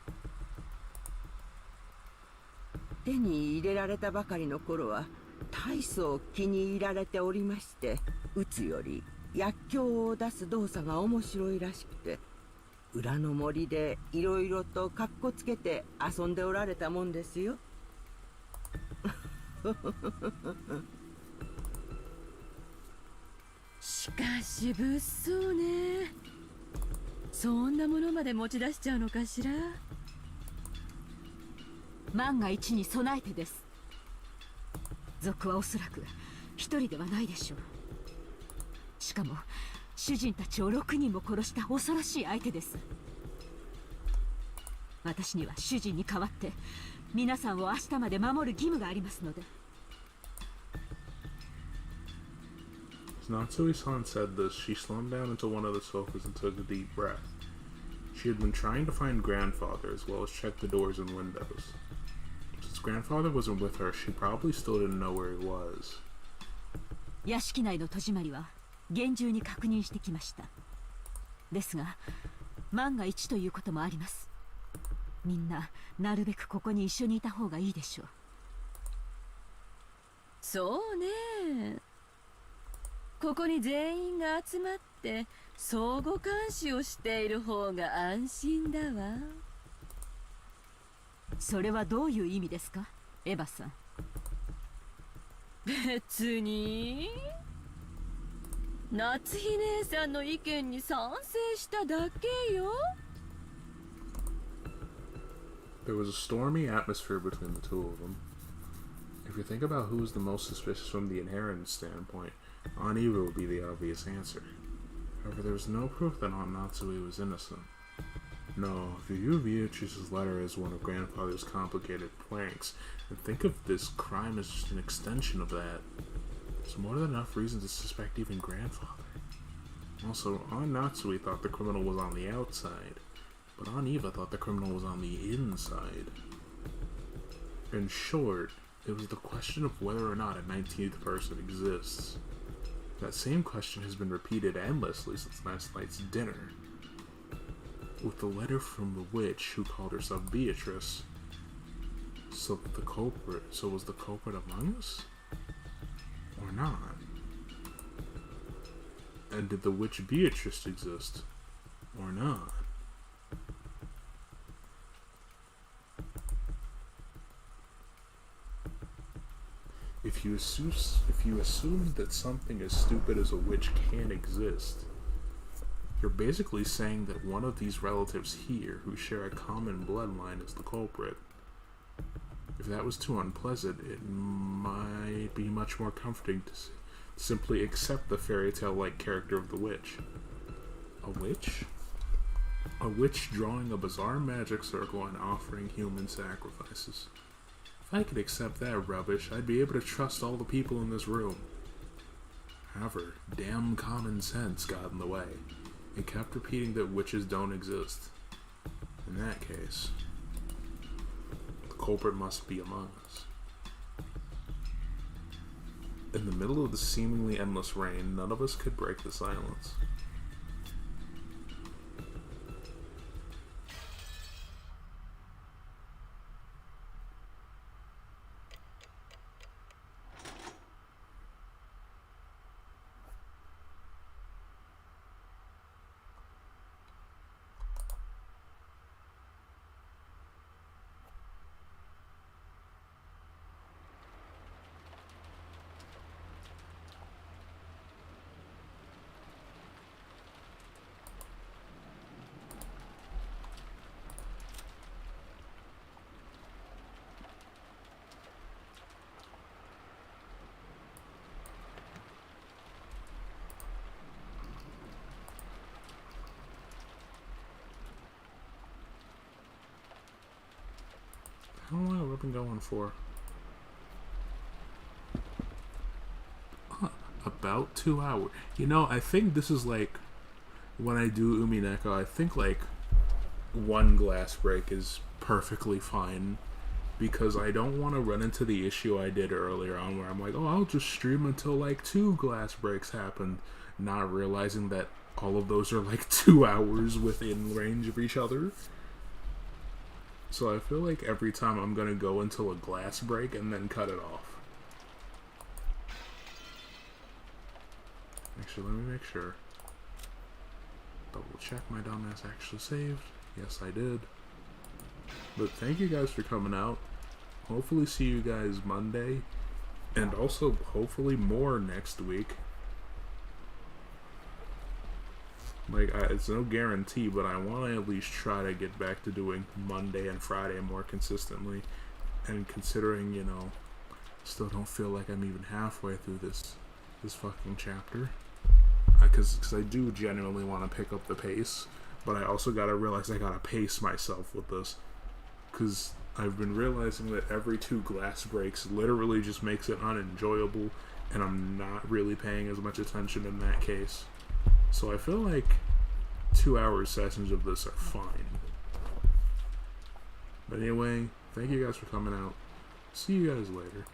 手に入れられたばかりの頃は大層気に入られておりまして、撃つより薬莢を出す動作が面白いらしくて、裏の森でいろいろとかっこつけて遊んでおられたもんですよ。しかし物騒ね。そんなものまで持ち出しちゃうのかしら。万が一に備えてです。賊はおそらく一人ではないでしょう。しかも主人たちを6人も殺した恐ろしい相手です。私には主人に代わって皆さんを明日まで守る義務がありますので。As Natsui-san said this, she slumped down into one of the sofas and took a deep breath. She had been trying to find grandfather as well as check the doors and windows. Since grandfather wasn't with her, she probably still didn't know where he was. 屋敷内の戸締まりは厳重に確認してきました。ですが万が一ということもあります。みんななるべくここに一緒にいた方がいいでしょう。そうね。ここに全員が集まって相互監視をしている方が安心だわ。それはどういう意味ですか、エヴァさん。別に夏日姉さんの意見に賛成しただけよ。There was a stormy atmosphere between the two of them. If you think about who was the most suspicious from the inheritance standpoint, Aunt Eva would be the obvious answer. However, there was no proof that Aunt Natsui was innocent. No, if you view Beatrice's letter as one of grandfather's complicated pranks, and think of this crime as just an extension of that, there's more than enough reason to suspect even grandfather. Also, Aunt Natsui thought the criminal was on the outside, but Aunt Eva thought the criminal was on the inside. In short, it was the question of whether or not a 19th person exists. That same question has been repeated endlessly since last night's dinner. With the letter from the witch who called herself Beatrice, so was the culprit among us? Or not? And did the witch Beatrice exist? Or not? If you assume that something as stupid as a witch can't exist, you're basically saying that one of these relatives here who share a common bloodline is the culprit. If that was too unpleasant, it might be much more comforting to simply accept the fairy tale-like character of the witch. A witch? A witch drawing a bizarre magic circle and offering human sacrifices. If I could accept that rubbish, I'd be able to trust all the people in this room. However, damn common sense got in the way, and kept repeating that witches don't exist. In that case, the culprit must be among us. In the middle of the seemingly endless rain, none of us could break the silence. How long have I been going for? About 2 hours. You know, I think this is like, when I do Umineko, I think like 1 glass break is perfectly fine. Because I don't want to run into the issue I did earlier on where I'm like, oh, I'll just stream until like 2 glass breaks happen. Not realizing that all of those are like 2 hours within range of each other. So I feel like every time I'm gonna go until a glass break and then cut it off. Actually, let me make sure. Double check my dumbass actually saved. Yes, I did. But thank you guys for coming out. Hopefully see you guys Monday. And also hopefully more next week. Like, it's no guarantee, but I want to at least try to get back to doing Monday and Friday more consistently. And considering, you know, still don't feel like I'm even halfway through this fucking chapter. Because I do genuinely want to pick up the pace. But I also gotta realize I gotta pace myself with this. Because I've been realizing that every 2 glass breaks literally just makes it unenjoyable. And I'm not really paying as much attention in that case. So I feel like 2-hour sessions of this are fine. But anyway, thank you guys for coming out. See you guys later.